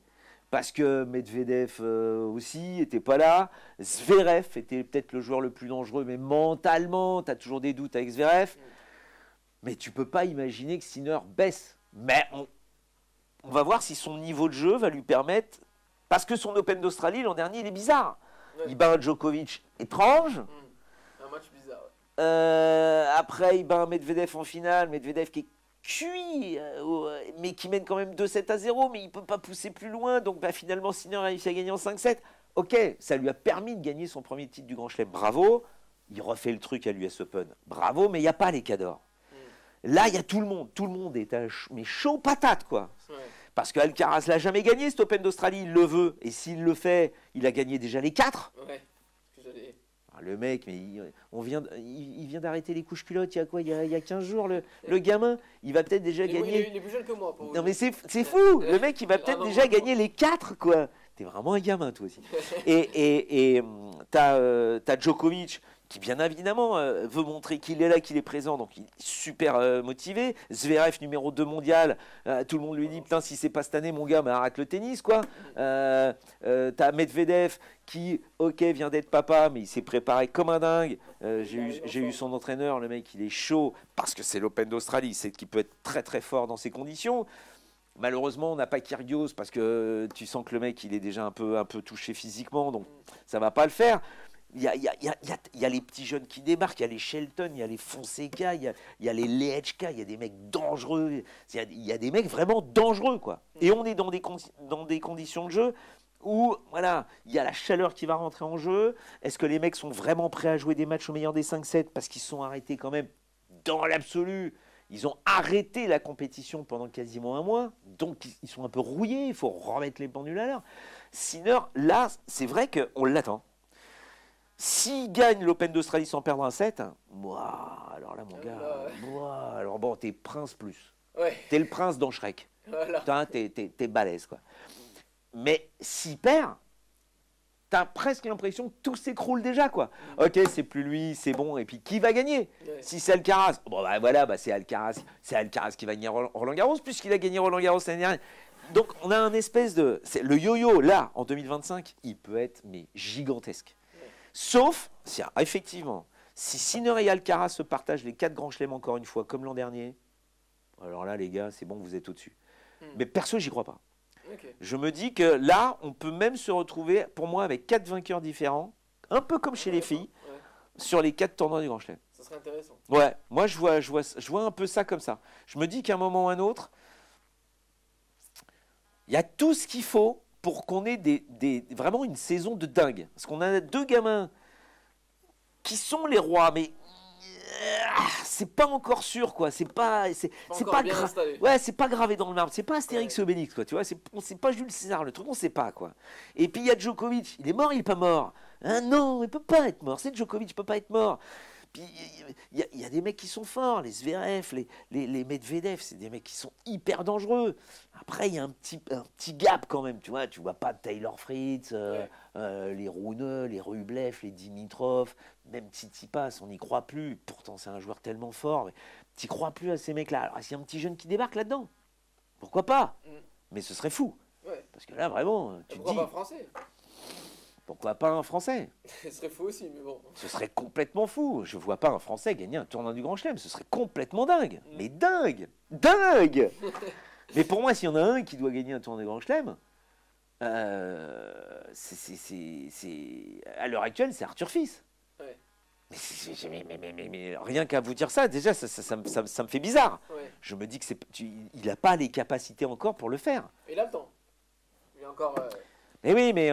parce que Medvedev aussi n'était pas là. Zverev était peut-être le joueur le plus dangereux, mais mentalement, tu as toujours des doutes avec Zverev. Mais tu ne peux pas imaginer que Sinner baisse. Mais on va voir si son niveau de jeu va lui permettre, parce que son Open d'Australie, l'an dernier, il est bizarre. Il bat un Djokovic étrange. Un match bizarre. Après, il bat un Medvedev en finale. Medvedev qui est cuit, mais qui mène quand même 2-7-0, mais il ne peut pas pousser plus loin. Donc finalement, Sinner a réussi à gagner en 5-7. Ok, ça lui a permis de gagner son premier titre du Grand Chelem. Bravo. Il refait le truc à l'US Open. Bravo, mais il n'y a pas les cadors. Là, il y a tout le monde. Tout le monde est mais chaud patate, quoi. Parce qu'Alcaraz l'a jamais gagné, cet Open d'Australie, il le veut. Et s'il le fait, il a gagné déjà les 4. Le mec, mais il vient d'arrêter les couches culottes il y a quoi? Il y a 15 jours, le gamin, il va peut-être déjà gagner. Il est plus jeune que moi. Non mais c'est fou. Le mec, il va peut-être déjà gagner les 4, quoi. T'es vraiment un gamin, toi aussi. Et t'as Djokovic, qui bien évidemment veut montrer qu'il est là, qu'il est présent, donc il est super motivé. Zverev, numéro 2 mondial, tout le monde lui dit, putain, si c'est pas cette année, mon gars, mais arrête le tennis, quoi. T'as Medvedev, qui, ok, vient d'être papa, mais il s'est préparé comme un dingue. J'ai eu son entraîneur, le mec, il est chaud, parce que c'est l'Open d'Australie, c'est qu'il peut être très très fort dans ces conditions. Malheureusement, on n'a pas Kyrgios, parce que tu sens que le mec, il est déjà un peu touché physiquement, donc ça va pas le faire. il y a les petits jeunes qui débarquent, il y a les Shelton, il y a les Fonseca, il y a les Lehečka, il y a des mecs dangereux. Il y a des mecs vraiment dangereux, quoi. Et on est dans des conditions de jeu où, voilà, il y a la chaleur qui va rentrer en jeu. Est-ce que les mecs sont vraiment prêts à jouer des matchs au meilleur des 5-7 parce qu'ils se sont arrêtés quand même dans l'absolu? Ils ont arrêté la compétition pendant quasiment un mois, donc ils sont un peu rouillés, il faut remettre les pendules à l'heure. Sinner, là, c'est vrai qu'on l'attend. S'il gagne l'Open d'Australie sans perdre un set, alors là, mon gars, alors bon, t'es prince plus. Ouais. T'es le prince dans Shrek. Voilà. T'es balèze, quoi. Mais s'il perd, t'as presque l'impression que tout s'écroule déjà, quoi. Ok, c'est plus lui, c'est bon. Et puis, qui va gagner? Si c'est Alcaraz, bon, bah voilà, c'est Alcaraz qui va gagner Roland-Garros, puisqu'il a gagné Roland-Garros l'année dernière. Donc, on a un espèce de... Le yo-yo, là, en 2025, il peut être mais gigantesque. Sauf, effectivement, si Sinner et Alcaraz se partagent les 4 grands chelems encore une fois, comme l'an dernier, alors là, les gars, c'est bon, vous êtes au-dessus. Mais perso, j'y crois pas. Okay. Je me dis que là, on peut même se retrouver, pour moi, avec 4 vainqueurs différents, un peu comme chez les filles, sur les 4 tournois du Grand Chelem. Ça serait intéressant. Ouais, moi, je vois un peu ça comme ça. Je me dis qu'à un moment ou à un autre, il y a tout ce qu'il faut pour qu'on ait vraiment une saison de dingue. Parce qu'on a 2 gamins qui sont les rois, mais c'est pas encore sûr, quoi. C'est pas ouais, c'est pas gravé dans le marbre. C'est pas Astérix et Obélix, quoi. Tu vois, c'est pas Jules César. Le truc, on sait pas, quoi. Et puis il y a Djokovic. Il est mort, il est pas mort. Hein, non, il peut pas être mort. C'est Djokovic, il peut pas être mort. Puis il y a des mecs qui sont forts, les Zverev, les Medvedev, c'est des mecs qui sont hyper dangereux. Après, il y a un petit gap quand même, tu vois pas Taylor Fritz, les Rune, les Rublev, les Dimitrov, même Tsitsipas, on n'y croit plus. Pourtant, c'est un joueur tellement fort, mais tu n'y crois plus à ces mecs-là. Alors, s'il y a un petit jeune qui débarque là-dedans, pourquoi pas? Mais ce serait fou. Parce que là, vraiment, tu te dis... Pourquoi pas français? Pourquoi pas un Français? Ce serait fou aussi, mais bon. Ce serait complètement fou. Je vois pas un Français gagner un tournoi du Grand Chelem. Ce serait complètement dingue. Mais dingue! Dingue! Mais pour moi, s'il y en a un qui doit gagner un tournoi du Grand Chelem, à l'heure actuelle, c'est Arthur Fils. Ouais. Mais rien qu'à vous dire ça, déjà, ça me fait bizarre. Ouais. Je me dis que il n'a pas les capacités encore pour le faire. Il a le temps. Il a encore... Mais oui, mais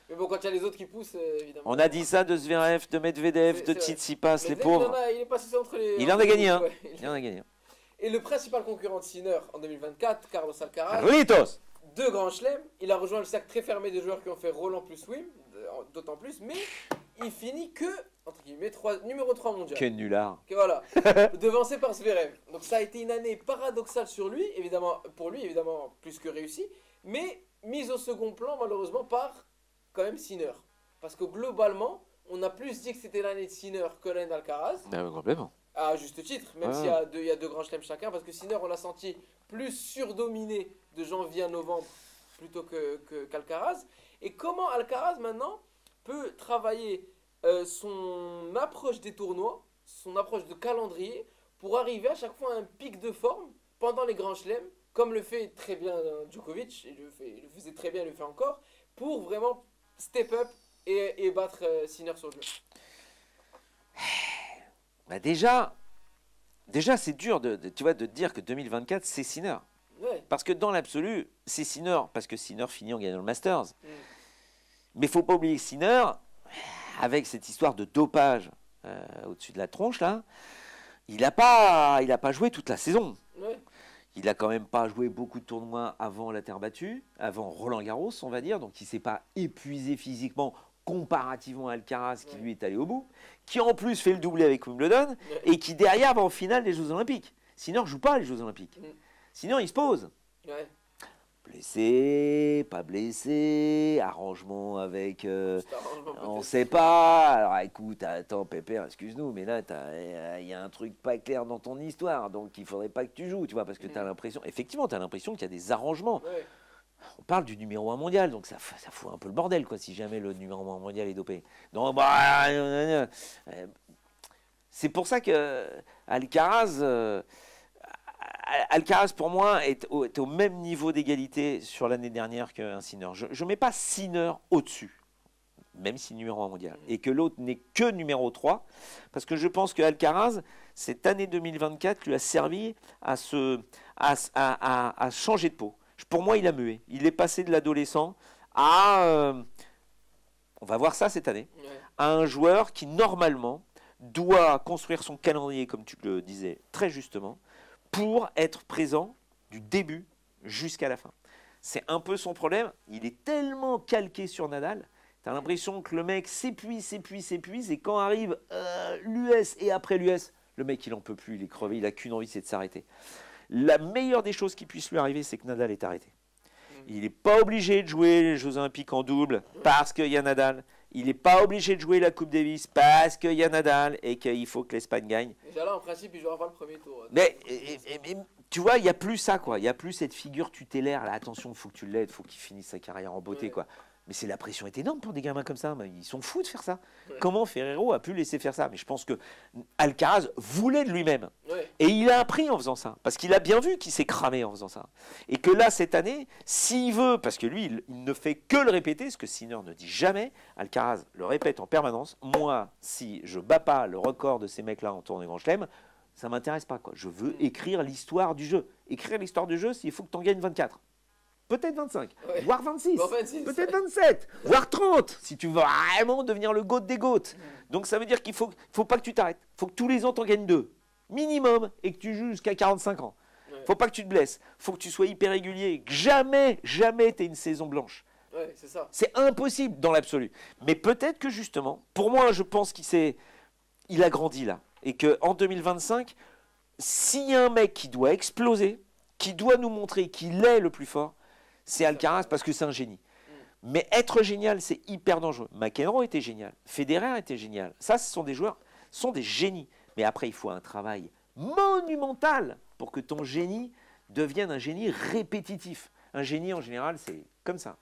Mais bon, quand il y a les autres qui poussent, évidemment. on a dit ça de Zverev, de Medvedev, de Tsitsipas, les pauvres. Il est passé entre les... Il en a gagné un. Il en a gagné un. Et le principal concurrent de Sinner en 2024, Carlos Alcaraz, Carlitos! 2 grands chelems. Il a rejoint le cercle très fermé des joueurs qui ont fait Roland plus Wim, d'autant plus, mais il finit que, entre guillemets, numéro 3 mondial. Quel nulard. Que voilà, devancé par Zverev. Donc ça a été une année paradoxale sur lui, évidemment, pour lui, évidemment, plus que réussi, mais mise au second plan, malheureusement, par quand même Sinner. Parce que globalement, on a plus dit que c'était l'année de Sinner que l'année d'Alcaraz. Complètement. À juste titre, même s'il y a 2 grands chelems chacun, parce que Sinner, on l'a senti plus surdominé de janvier à novembre plutôt qu'Alcaraz. Et comment Alcaraz, maintenant, peut travailler son approche des tournois, son approche de calendrier, pour arriver à chaque fois à un pic de forme pendant les grands chelems, comme le fait très bien Djokovic, il le faisait très bien, il le fait encore, pour vraiment step up et battre Sinner sur le jeu. Bah déjà c'est dur de te dire que 2024, c'est Sinner. Ouais. Parce que dans l'absolu, c'est Sinner, parce que Sinner finit en gagnant le Masters. Mais il ne faut pas oublier Sinner, avec cette histoire de dopage au-dessus de la tronche, là, il n'a pas joué toute la saison. Ouais. Il n'a quand même pas joué beaucoup de tournois avant la terre battue, avant Roland-Garros, on va dire. Donc il ne s'est pas épuisé physiquement comparativement à Alcaraz qui lui est allé au bout, qui en plus fait le doublé avec Wimbledon et qui derrière va en finale des Jeux Olympiques. Sinner ne joue pas les Jeux Olympiques. Sinner, il se pose. Ouais. Blessé, pas blessé, arrangement avec... on ne sait pas. Alors écoute, attends Pépère, excuse-nous, mais là, il y a un truc pas clair dans ton histoire, donc il faudrait pas que tu joues, tu vois, parce que tu as l'impression... Effectivement, tu as l'impression qu'il y a des arrangements. Ouais. On parle du numéro 1 mondial, donc ça fout un peu le bordel, quoi, si jamais le numéro 1 mondial est dopé. Donc, c'est pour ça que Alcaraz, pour moi, est au même niveau d'égalité sur l'année dernière qu'un Sinner. Je ne mets pas Sinner au-dessus même si numéro 1 mondial, et que l'autre n'est que numéro 3, parce que je pense que Alcaraz, cette année 2024, lui a servi à changer de peau. Pour moi, il a mué. Il est passé de l'adolescent à, on va voir ça cette année, à un joueur qui, normalement, doit construire son calendrier, comme tu le disais très justement, pour être présent du début jusqu'à la fin. C'est un peu son problème. Il est tellement calqué sur Nadal. Tu as l'impression que le mec s'épuise, et quand arrive l'US et après l'US, le mec, il n'en peut plus, il est crevé, il n'a qu'une envie, c'est de s'arrêter. La meilleure des choses qui puisse lui arriver, c'est que Nadal est arrêté. Il n'est pas obligé de jouer les Jeux Olympiques en double parce qu'il y a Nadal. Il n'est pas obligé de jouer la Coupe Davis parce qu'il y a Nadal et qu'il faut que l'Espagne gagne. Déjà là, en principe, il jouera pas le premier tour. Mais tu vois, il n'y a plus ça, quoi. Il n'y a plus cette figure tutélaire. Là, attention, il faut que tu l'aides, il faut qu'il finisse sa carrière en beauté, quoi. Mais c'est la pression est énorme pour des gamins comme ça. Ils sont fous de faire ça. Comment Ferrero a pu laisser faire ça? Mais je pense que Alcaraz voulait de lui-même. Et il a appris en faisant ça. Parce qu'il a bien vu qu'il s'est cramé en faisant ça. Et que là, cette année, s'il veut, parce que lui, il ne fait que le répéter, ce que Sinner ne dit jamais, Alcaraz le répète en permanence. Moi, si je bats pas le record de ces mecs-là en tournée Grand Chelem, ça ne m'intéresse pas, quoi. Je veux écrire l'histoire du jeu. Écrire l'histoire du jeu, s'il faut que tu en gagnes 24. Peut-être 25, voire 26, peut-être 27, voire 30, si tu veux vraiment devenir le GOAT des GOAT. Donc ça veut dire qu'il faut pas que tu t'arrêtes. Il faut que tous les ans, tu en gagnes 2, minimum, et que tu joues jusqu'à 45 ans. Il ne faut pas que tu te blesses. Il faut que tu sois hyper régulier. Que jamais tu aies une saison blanche. C'est ça. C'est impossible dans l'absolu. Mais peut-être que justement, pour moi, je pense qu'il a grandi là. Et qu'en 2025, s'il y a un mec qui doit exploser, qui doit nous montrer qu'il est le plus fort, c'est Alcaraz parce que c'est un génie. Mais être génial, c'est hyper dangereux. McEnroe était génial. Federer était génial. Ça, ce sont des joueurs, ce sont des génies. Mais après, il faut un travail monumental pour que ton génie devienne un génie répétitif. Un génie, en général, c'est comme ça.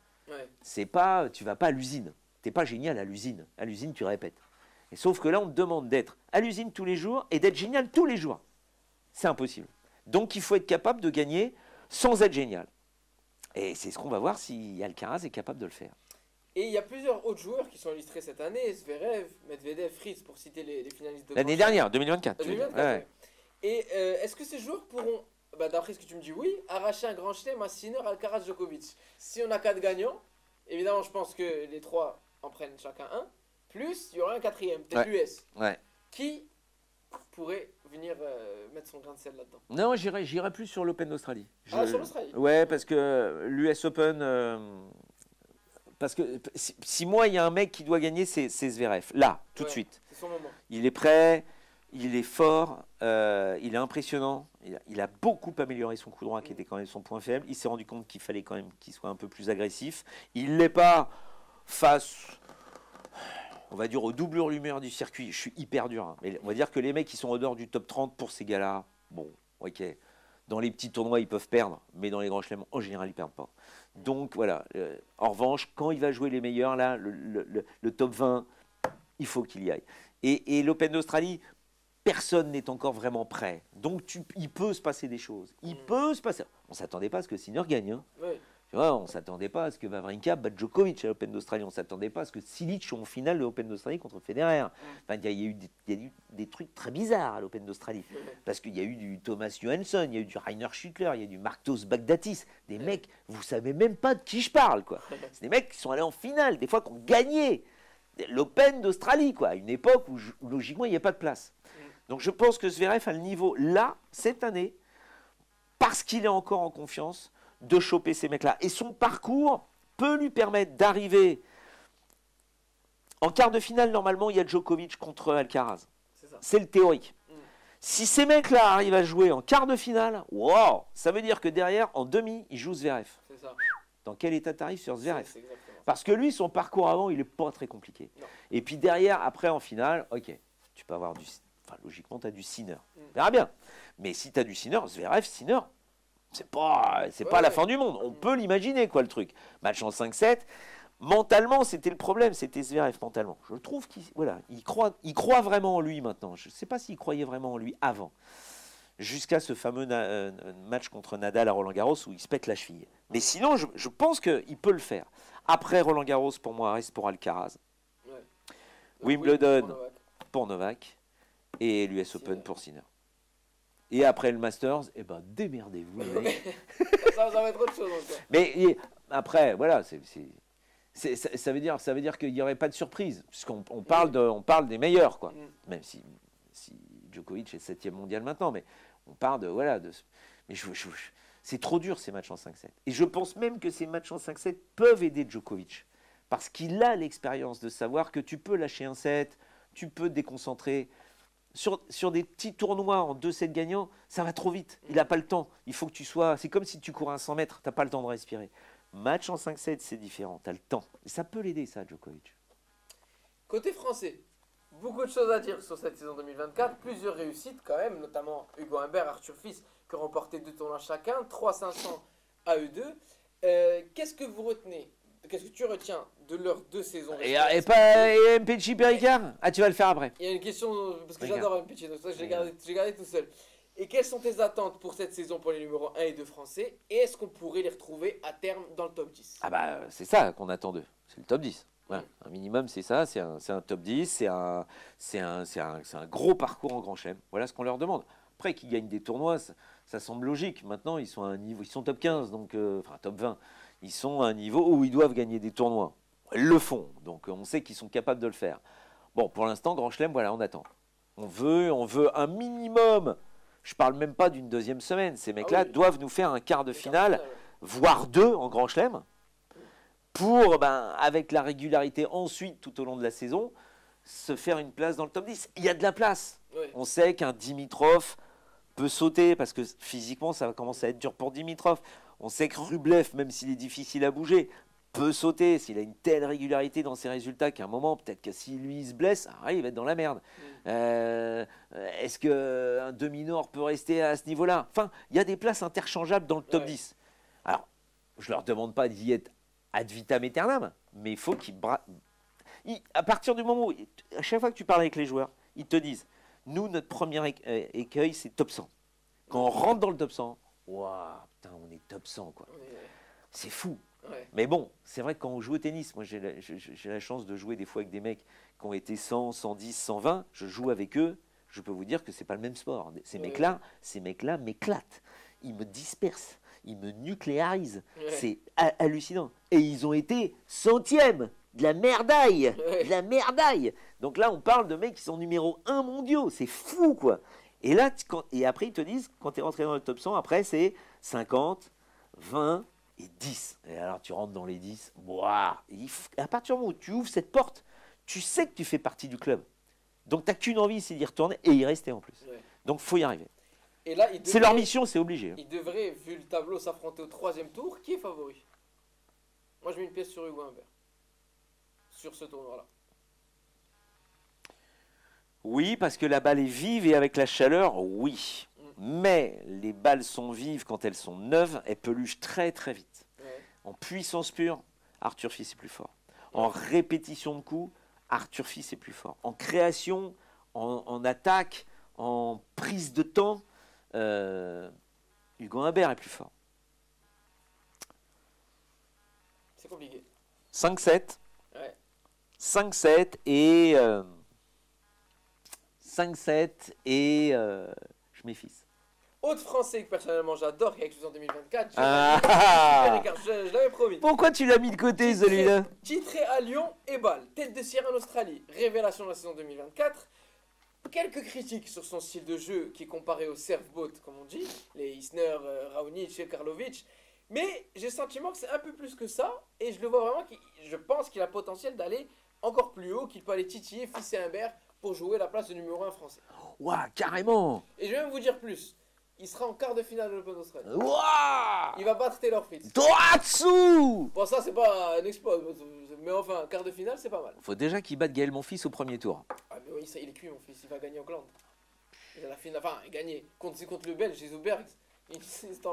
C'est pas, tu vas pas à l'usine. Tu n'es pas génial à l'usine. À l'usine, tu répètes. Et sauf que là, on te demande d'être à l'usine tous les jours et d'être génial tous les jours. C'est impossible. Donc, il faut être capable de gagner sans être génial. Et c'est ce qu'on va voir si Alcaraz est capable de le faire. Et il y a plusieurs autres joueurs qui sont illustrés cette année, Zverev, Medvedev, Fritz, pour citer les finalistes de l'année dernière, 2024. 2024. Et est-ce que ces joueurs pourront, d'après ce que tu me dis, oui, arracher un grand chelem à Sinner, Alcaraz, Djokovic? Si on a 4 gagnants, évidemment, je pense que les 3 en prennent chacun un, plus il y aura un quatrième, peut-être l'US. Qui pourrait venir mettre son grain de sel là-dedans? Non, j'irai plus sur l'Open d'Australie. Sur l'Australie? Ouais, parce que l'US Open, parce que si moi, il y a un mec qui doit gagner, c'est Zverev. Là, tout de suite. C'est son moment. Il est prêt, il est fort, il est impressionnant. Il a beaucoup amélioré son coup droit, qui était quand même son point faible. Il s'est rendu compte qu'il fallait quand même qu'il soit un peu plus agressif. Il ne l'est pas face, on va dire, aux doublures lumières du circuit. Je suis hyper dur. Hein. Mais on va dire que les mecs qui sont au dehors du top 30 pour ces gars-là, bon, ok. Dans les petits tournois, ils peuvent perdre, mais dans les grands chelems, en général, ils ne perdent pas. Donc voilà. En revanche, quand il va jouer les meilleurs, là, le top 20, il faut qu'il y aille. Et l'Open d'Australie, personne n'est encore vraiment prêt. Donc il peut se passer des choses. Il peut se passer. On ne s'attendait pas à ce que Sinner gagne. Hein. Tu vois, on ne s'attendait pas à ce que Wawrinka batte Djokovic à l'Open d'Australie. On ne s'attendait pas à ce que Cilic soit en finale de l'Open d'Australie contre Federer. Enfin, il y a eu des trucs très bizarres à l'Open d'Australie. Parce qu'il y a eu du Thomas Johansson, il y a eu du Rainer Schüttler, il y a eu du Marcos Baghdatis. Des mecs, vous ne savez même pas de qui je parle, quoi. C'est des mecs qui sont allés en finale, des fois qui ont gagné l'Open d'Australie, quoi, à une époque où logiquement il n'y a pas de place. Donc je pense que Zverev a le niveau là, cette année, parce qu'il est encore en confiance, de choper ces mecs-là. Et son parcours peut lui permettre d'arriver en quart de finale. Normalement, il y a Djokovic contre Alcaraz. C'est le théorique. Si ces mecs-là arrivent à jouer en quart de finale, wow, ça veut dire que derrière, en demi, il joue Zverev. Dans quel état t'arrives sur Zverev? Parce que lui, son parcours avant, il n'est pas très compliqué. Non. Et puis derrière, après, en finale, ok, tu peux avoir du... Enfin, logiquement, tu as du Sinner. On verra bien. Mais si tu as du Sinner, Zverev, Sinner, c'est pas la fin du monde. On peut l'imaginer, quoi, le truc. Match en 5-7. Mentalement, c'était le problème. C'était Zverev, mentalement. Je trouve il croit vraiment en lui maintenant. Je ne sais pas s'il croyait vraiment en lui avant. Jusqu'à ce fameux match contre Nadal à Roland-Garros où il se pète la cheville. Mais sinon, je pense qu'il peut le faire. Après Roland-Garros, pour moi, reste pour Alcaraz. Wimbledon pour Novak et l'US Open pour Sinner. Et après le Masters, eh ben démerdez-vous les mecs. ça va être autre chose encore. Mais après, voilà, ça veut dire qu'il n'y aurait pas de surprise, puisqu'on parle des meilleurs, quoi. Même si Djokovic est 7e mondial maintenant, mais on parle de mais c'est trop dur ces matchs en 5-7. Et je pense même que ces matchs en 5-7 peuvent aider Djokovic, parce qu'il a l'expérience de savoir que tu peux lâcher un set, tu peux te déconcentrer. Sur des petits tournois en 2 sets gagnants, ça va trop vite. Il n'a pas le temps. Il faut que tu sois. C'est comme si tu cours un 100 mètres, tu n'as pas le temps de respirer. Match en 5-7, c'est différent. Tu as le temps. Et ça peut l'aider, ça, Djokovic. Côté français, beaucoup de choses à dire sur cette saison 2024. Plusieurs réussites quand même, notamment Hugo Humbert, Arthur Fils, qui ont remporté 2 tournois chacun, 3-500 à eux deux. Qu'est-ce que vous retenez? Qu'est-ce que tu retiens de leurs 2 saisons? Et Mpetshi Péricard? Ah, tu vas le faire après. Il y a une question, parce que j'adore Mpetshi, donc ça j'ai gardé tout seul. Et quelles sont tes attentes pour cette saison pour les numéros 1 et 2 français? Et est-ce qu'on pourrait les retrouver à terme dans le top 10? Ah bah c'est ça qu'on attend d'eux, c'est le top 10. Voilà. Un minimum c'est ça, c'est un top 10, c'est un gros parcours en Grand Chelem. Voilà ce qu'on leur demande. Après qu'ils gagnent des tournois, ça semble logique. Maintenant ils sont à un niveau, ils sont top 15, donc enfin top 20. Ils sont à un niveau où ils doivent gagner des tournois. Ils le font, donc on sait qu'ils sont capables de le faire. Bon, pour l'instant, Grand Chelem, voilà, on attend. On veut un minimum. Je ne parle même pas d'une 2e semaine. Ces mecs-là doivent nous faire un quart de finale, voire 2 en Grand Chelem, pour, avec la régularité ensuite, tout au long de la saison, se faire une place dans le top 10. Il y a de la place. Oui. On sait qu'un Dimitrov peut sauter, parce que physiquement, ça va commencer à être dur pour Dimitrov. On sait que Rublev, même s'il est difficile à bouger, peut sauter s'il a une telle régularité dans ses résultats qu'à un moment, peut-être que si lui il se blesse, il va être dans la merde. Est-ce qu'un demi-nord peut rester à ce niveau-là? Enfin, il y a des places interchangeables dans le top 10. Alors, je ne leur demande pas d'y être ad vitam aeternam, mais il faut qu'ils... À partir du moment où, à chaque fois que tu parles avec les joueurs, ils te disent, nous, notre premier écueil, c'est top 100. Quand on rentre dans le top 100, waouh, putain, on est top 100, quoi. C'est fou. Ouais. Mais bon, c'est vrai que quand on joue au tennis, moi j'ai la chance de jouer des fois avec des mecs qui ont été 100, 110, 120, je joue avec eux, je peux vous dire que c'est pas le même sport. Ces mecs-là m'éclatent, ils me dispersent, ils me nucléarisent, c'est hallucinant. Et ils ont été 100e, de la merdaille, de la merdaille. Donc là, on parle de mecs qui sont numéro 1 mondiaux, c'est fou, quoi. Et là, et après, ils te disent, quand tu es rentré dans le top 100, après, c'est 50, 20 et 10. Et alors, tu rentres dans les 10. Wow. À partir du moment où tu ouvres cette porte, tu sais que tu fais partie du club. Donc, tu n'as qu'une envie, c'est d'y retourner et y rester en plus. Ouais. Donc, il faut y arriver. C'est leur mission, c'est obligé. Ils devraient, vu le tableau, s'affronter au 3e tour. Qui est favori? Moi, je mets une pièce sur Hugo Humbert. Sur ce tournoi-là. Oui, parce que la balle est vive et avec la chaleur, oui. Mais les balles sont vives quand elles sont neuves, elles peluchent très très vite. Ouais. En puissance pure, Arthur Fils est plus fort. En répétition de coups, Arthur Fils est plus fort. En création, en attaque, en prise de temps, Hugo Humbert est plus fort. C'est compliqué. 5-7. Ouais. 5-7 et... 5-7 et je méfie. Autre français que personnellement j'adore, qui a explosé en 2024, je l'avais promis. Pourquoi tu l'as mis de côté celui-là? Titré à Lyon et Bâle, tête de Sierra en Australie, révélation de la saison 2024. Quelques critiques sur son style de jeu qui est comparé au surfboat, comme on dit, les Isner, Raonic et Karlovic. Mais j'ai le sentiment que c'est un peu plus que ça, et je le vois vraiment, je pense qu'il a le potentiel d'aller encore plus haut, qu'il peut aller titiller Fils et Humbert pour jouer la place de numéro 1 français. Ouah, carrément. Et je vais même vous dire plus. Il sera en quart de finale de l'Open d'Australie. Ouah. Il va battre Taylor Fritz. Toratsu. Bon, ça, c'est pas un exploit. Mais enfin, quart de finale, c'est pas mal. Faut déjà qu'il batte Gaël Monfils au premier tour. Ah, mais oui, ça, il est cuit, mon fils. Il va gagner Auckland. Il a la finale. Enfin, gagner. C'est contre le Belge, Zuberg.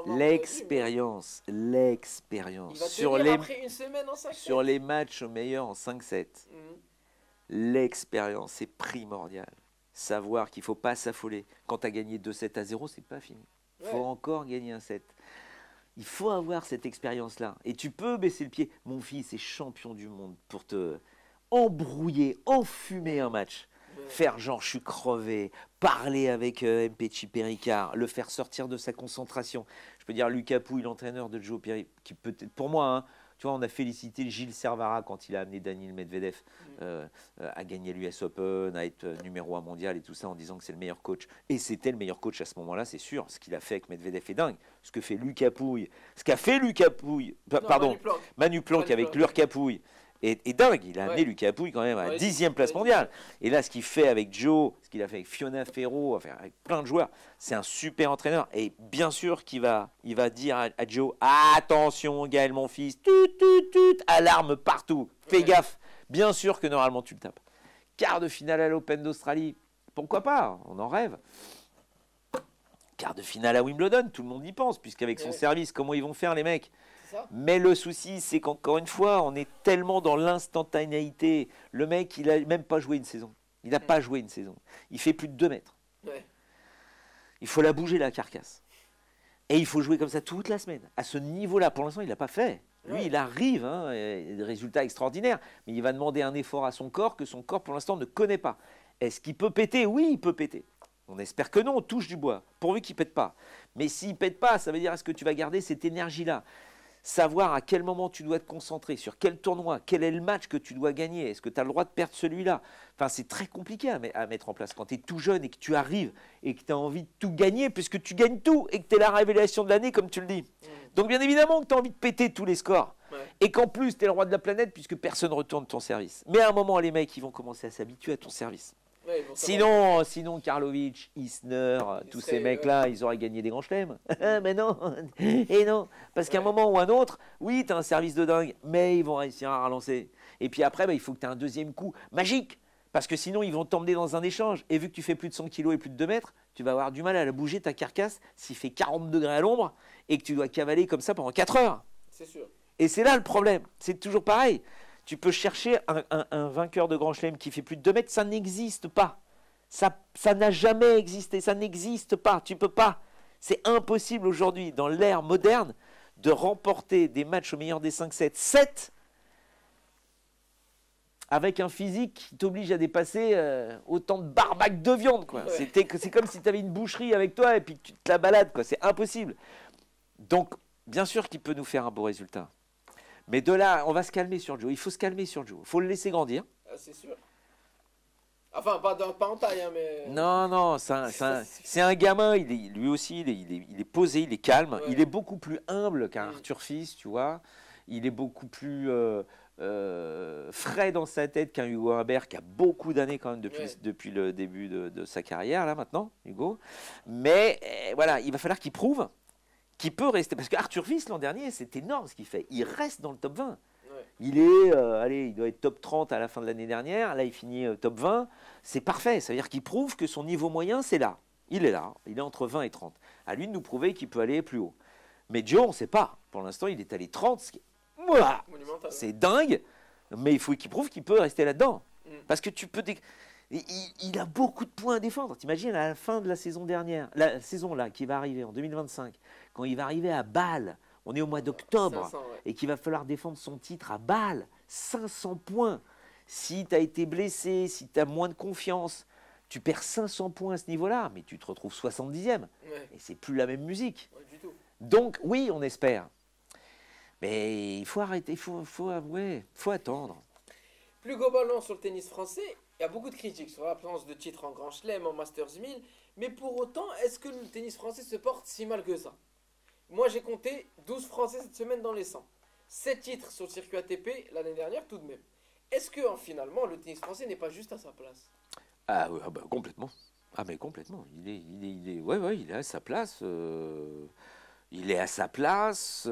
L'expérience. Il va tenir après une semaine en 5-7. Sur les matchs meilleurs en 5-7. L'expérience, c'est primordial. Savoir qu'il ne faut pas s'affoler. Quand tu as gagné 2-7-0, c'est pas fini. Il faut encore gagner un 7. Il faut avoir cette expérience-là. Et tu peux baisser le pied. Mon fils est champion du monde pour te... embrouiller, enfumer un match. Ouais. Faire genre je suis crevé, parler avec Mpetshi Pericard, le faire sortir de sa concentration. Je peux dire Lucas Pouille, l'entraîneur de Joe Perry, qui peut-être pour moi, hein, tu vois, on a félicité Gilles Servara quand il a amené Daniil Medvedev à gagner l'US Open, à être numéro 1 mondial et tout ça en disant que c'est le meilleur coach. Et c'était le meilleur coach à ce moment-là, c'est sûr. Ce qu'il a fait avec Medvedev est dingue. Ce que fait Lucas Pouille, ce qu'a fait Lucas Pouille, pardon, Manu Planck avec Lucas Pouille. Et dingue, il a amené Lucas Pouille quand même à la 10e place mondiale. Et là, ce qu'il fait avec Joe, ce qu'il a fait avec Fiona Ferro, enfin, avec plein de joueurs, c'est un super entraîneur. Et bien sûr qu'il va dire à Joe, attention Gaël mon fils, alarme partout, fais gaffe. Bien sûr que normalement tu le tapes. Quart de finale à l'Open d'Australie, pourquoi pas, on en rêve. Quart de finale à Wimbledon, tout le monde y pense, puisqu'avec son service, comment ils vont faire les mecs? Mais le souci, c'est qu'encore une fois, on est tellement dans l'instantanéité. Le mec, il n'a même pas joué une saison. Il n'a pas joué une saison. Il fait plus de 2 mètres. Ouais. Il faut la bouger, la carcasse. Et il faut jouer comme ça toute la semaine. À ce niveau-là, pour l'instant, il ne l'a pas fait. Lui, il arrive, hein, des résultats extraordinaires. Mais il va demander un effort à son corps que son corps, pour l'instant, ne connaît pas. Est-ce qu'il peut péter? Oui, il peut péter. On espère que non, on touche du bois, pourvu qu'il ne pète pas. Mais s'il ne pète pas, ça veut dire est-ce que tu vas garder cette énergie-là? Savoir à quel moment tu dois te concentrer, sur quel tournoi, quel est le match que tu dois gagner, est-ce que tu as le droit de perdre celui-là? Enfin, c'est très compliqué à mettre en place quand tu es tout jeune et que tu arrives et que tu as envie de tout gagner, puisque tu gagnes tout et que tu es la révélation de l'année, comme tu le dis. Donc, bien évidemment que tu as envie de péter tous les scores. Et qu'en plus, tu es le roi de la planète, puisque personne ne retourne ton service. Mais à un moment, les mecs, ils vont commencer à s'habituer à ton service. Ouais, Sinon, Karlovic, Isner, tous ces mecs-là, ils auraient gagné des grands chelems. Mais non, et non. Parce qu'à un moment ou un autre, oui, tu as un service de dingue, mais ils vont réussir à relancer. Et puis après, il faut que tu aies un deuxième coup magique. Parce que sinon, ils vont t'emmener dans un échange. Et vu que tu fais plus de 100 kilos et plus de 2 mètres, tu vas avoir du mal à la bouger, ta carcasse, s'il fait 40 degrés à l'ombre, et que tu dois cavaler comme ça pendant 4 heures. C'est sûr. Et c'est là le problème. C'est toujours pareil. Tu peux chercher un vainqueur de Grand Chelem qui fait plus de 2 mètres, ça n'existe pas. Ça n'a jamais existé, ça n'existe pas. Tu peux pas. C'est impossible aujourd'hui, dans l'ère moderne, de remporter des matchs au meilleur des 5-7. 7 avec un physique qui t'oblige à dépasser autant de barbaques de viande, quoi. Ouais. C'est comme si tu avais une boucherie avec toi et puis que tu te la balades, quoi. C'est impossible. Donc, bien sûr qu'il peut nous faire un beau résultat. Mais de là, on va se calmer sur Joe. Il faut se calmer sur Joe. Il faut le laisser grandir. Ah, c'est sûr. Enfin, pas en taille, hein, mais... Non, c'est un gamin. Lui aussi, il est posé, il est calme. Ouais. Il est beaucoup plus humble qu'un Arthur Fils, tu vois. Il est beaucoup plus frais dans sa tête qu'un Hugo Humbert qui a beaucoup d'années quand même depuis le début de sa carrière, là, maintenant, Hugo. Mais voilà, il va falloir qu'il prouve qu'il peut rester. Parce qu'Arthur Fils, l'an dernier, c'est énorme ce qu'il fait. Il reste dans le top 20. Ouais. Il est, il doit être top 30 à la fin de l'année dernière. Là, il finit top 20. C'est parfait. Ça veut dire qu'il prouve que son niveau moyen, c'est là. Il est là. Il est entre 20 et 30. À lui de nous prouver qu'il peut aller plus haut. Mais Joe, on ne sait pas. Pour l'instant, il est allé 30. Ce qui est... Monumental. C'est dingue. Mais il faut qu'il prouve qu'il peut rester là-dedans. Parce que tu peux... Il a beaucoup de points à défendre. T'imagines à la fin de la saison dernière, la saison là qui va arriver en 2025, quand il va arriver à Bâle, on est au mois d'octobre, 500, ouais. et qu'il va falloir défendre son titre à Bâle, 500 points. Si tu as été blessé, si tu as moins de confiance, tu perds 500 points à ce niveau-là, mais tu te retrouves 70e. Ouais. Et c'est plus la même musique. Ouais, du tout. Donc oui, on espère. Mais il faut arrêter, faut attendre. Plus globalement sur le tennis français, il y a beaucoup de critiques sur l'absence de titres en Grand Chelem, en Masters 1000. Mais pour autant, est-ce que le tennis français se porte si mal que ça? Moi, j'ai compté 12 Français cette semaine dans les 100. 7 titres sur le circuit ATP l'année dernière tout de même. Est-ce que finalement, le tennis français n'est pas juste à sa place? Ah, ouais, bah, complètement. Ah mais complètement. Il est à sa place. Il est à sa place.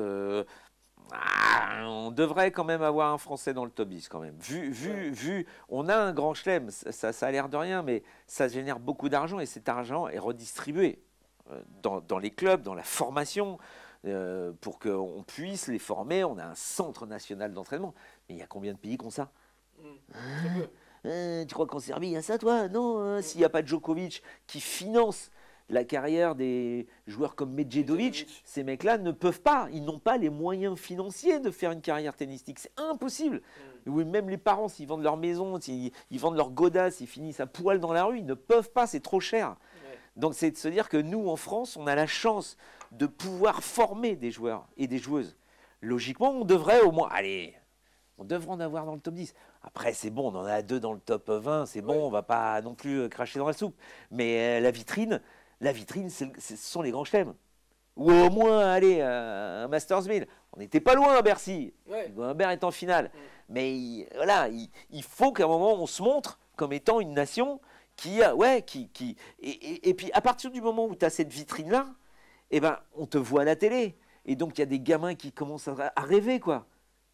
On devrait quand même avoir un Français dans le top 10 quand même. Vu, on a un grand chelem, ça a l'air de rien, mais ça génère beaucoup d'argent et cet argent est redistribué dans les clubs, dans la formation, pour qu'on puisse les former. On a un centre national d'entraînement. Mais il y a combien de pays qui ont ça? Tu crois qu'en Serbie, il y a ça, toi? Non, s'il n'y a pas Djokovic qui finance la carrière des joueurs comme Medjedovic, Medjedovic. ces mecs-là ne peuvent pas, ils n'ont pas les moyens financiers de faire une carrière tennistique. C'est impossible. Ou même les parents, s'ils vendent leur maison, s'ils vendent leur godasse, s'ils finissent à poil dans la rue, ils ne peuvent pas, c'est trop cher. Ouais. Donc c'est de se dire que nous, en France, on a la chance de pouvoir former des joueurs et des joueuses. Logiquement, on devrait au moins, allez, on devrait en avoir dans le top 10. Après, c'est bon, on en a 2 dans le top 20, c'est bon, Ouais. on va pas non plus cracher dans la soupe. Mais la vitrine, ce sont les grands chelems. Ou au moins, allez, un Masters 1000. On n'était pas loin à Bercy. Ouais. Humbert est en finale. Mais voilà, il faut qu'à un moment, on se montre comme étant une nation qui a, ouais, et puis à partir du moment où tu as cette vitrine-là, eh ben, on te voit à la télé. Et donc, il y a des gamins qui commencent à rêver, quoi.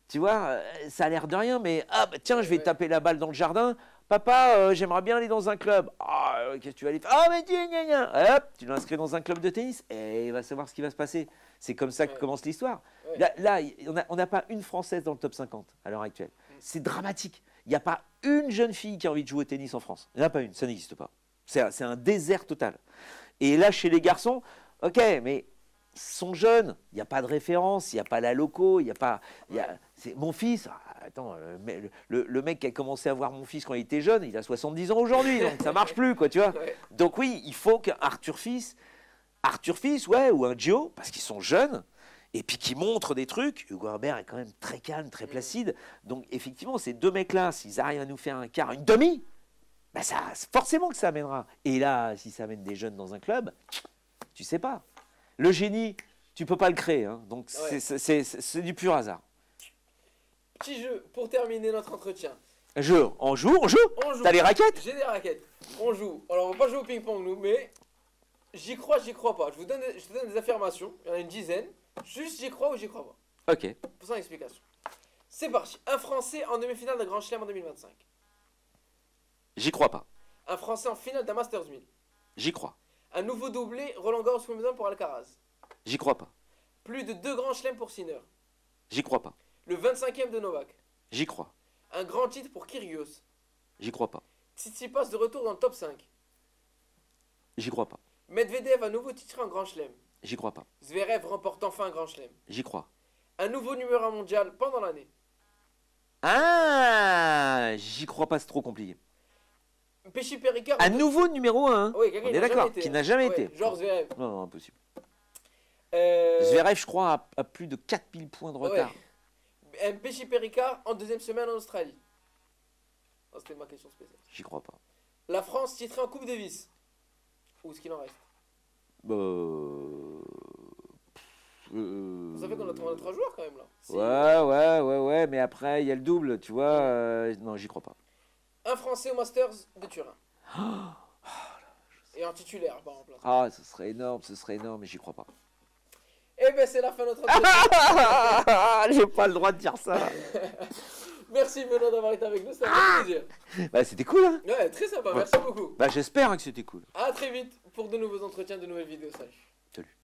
Tu vois, ça a l'air de rien, mais ah, bah, tiens, je vais Ouais. taper la balle dans le jardin. Papa, j'aimerais bien aller dans un club. Ah, qu'est-ce que tu vas aller faire? Ah, mais tiens, gna, gna. Hop, tu l'inscris dans un club de tennis et il va savoir ce qui va se passer. C'est comme ça que Ouais. commence l'histoire. Ouais. Là, on n'a pas une Française dans le top 50 à l'heure actuelle. C'est dramatique. Il n'y a pas une jeune fille qui a envie de jouer au tennis en France. Il n'y en a pas une, ça n'existe pas. C'est un désert total. Et là, chez les garçons, ok, mais ils sont jeunes, il n'y a pas de référence, il n'y a pas la loco, il n'y a pas. C'est mon fils, attends, le mec qui a commencé à voir mon fils quand il était jeune, il a 70 ans aujourd'hui, donc ça marche plus, quoi, tu vois. Ouais. Donc oui, il faut qu'Arthur Fils, ouais, ou un Gio, parce qu'ils sont jeunes, et puis qui montrent des trucs. Hugo Humbert est quand même très calme, très placide. Donc effectivement, ces 2 mecs-là, s'ils arrivent à nous faire un quart, une demi, bah ça, forcément que ça amènera. Et là, si ça amène des jeunes dans un club, tu sais pas. Le génie, tu peux pas le créer, hein. Donc Ouais. c'est du pur hasard. Petit jeu pour terminer notre entretien. On joue On joue. T'as les raquettes? J'ai des raquettes. On joue. Alors, on va pas jouer au ping-pong, nous, mais j'y crois pas. Je te donne des affirmations. Il y en a une dizaine. Juste j'y crois ou j'y crois pas. Ok. Pour ça, explication. C'est parti. Un Français en demi-finale d'un Grand Chelem en 2025. J'y crois pas. Un Français en finale d'un Masters 1000. J'y crois. Un nouveau doublé Roland Garros Wimbledon pour Alcaraz. J'y crois pas. Plus de 2 Grands Chelems pour Sinner. J'y crois pas. Le 25e de Novak. J'y crois. Un grand titre pour Kyrgios. J'y crois pas. Tsitsipas de retour dans le top 5. J'y crois pas. Medvedev à nouveau titré en Grand Chelem. J'y crois pas. Zverev remporte enfin un Grand Chelem. J'y crois. Un nouveau numéro 1 mondial pendant l'année. Ah, j'y crois pas, c'est trop compliqué. Péchi Péricard. Un nouveau numéro 1. Oui, quelqu'un On qui est n'a d'accord, jamais été, qui hein. n'a jamais Ouais, été. Genre Zverev. Non, non, impossible. Euh, Zverev, je crois, a plus de 4000 points de retard. ouais. Péchi Péricard en deuxième semaine en Australie. Oh, c'était ma question spéciale. J'y crois pas. La France titrée en Coupe Davis. Où est-ce qu'il en reste? Ça fait qu'on a 3 joueurs quand même là. Ouais, mais après, il y a le double, tu vois. Non, j'y crois pas. Un Français au Masters de Turin. Et un titulaire par exemple. Ah, ce serait énorme, mais j'y crois pas. Et ben c'est la fin de notre entretien. J'ai pas le droit de dire ça. Merci Benoît d'avoir été avec nous, c'était un plaisir. Bah, c'était cool, hein. Ouais, très sympa, Ouais. merci beaucoup. Bah, j'espère hein, que c'était cool. A très vite pour de nouveaux entretiens, de nouvelles vidéos. Salut. Salut.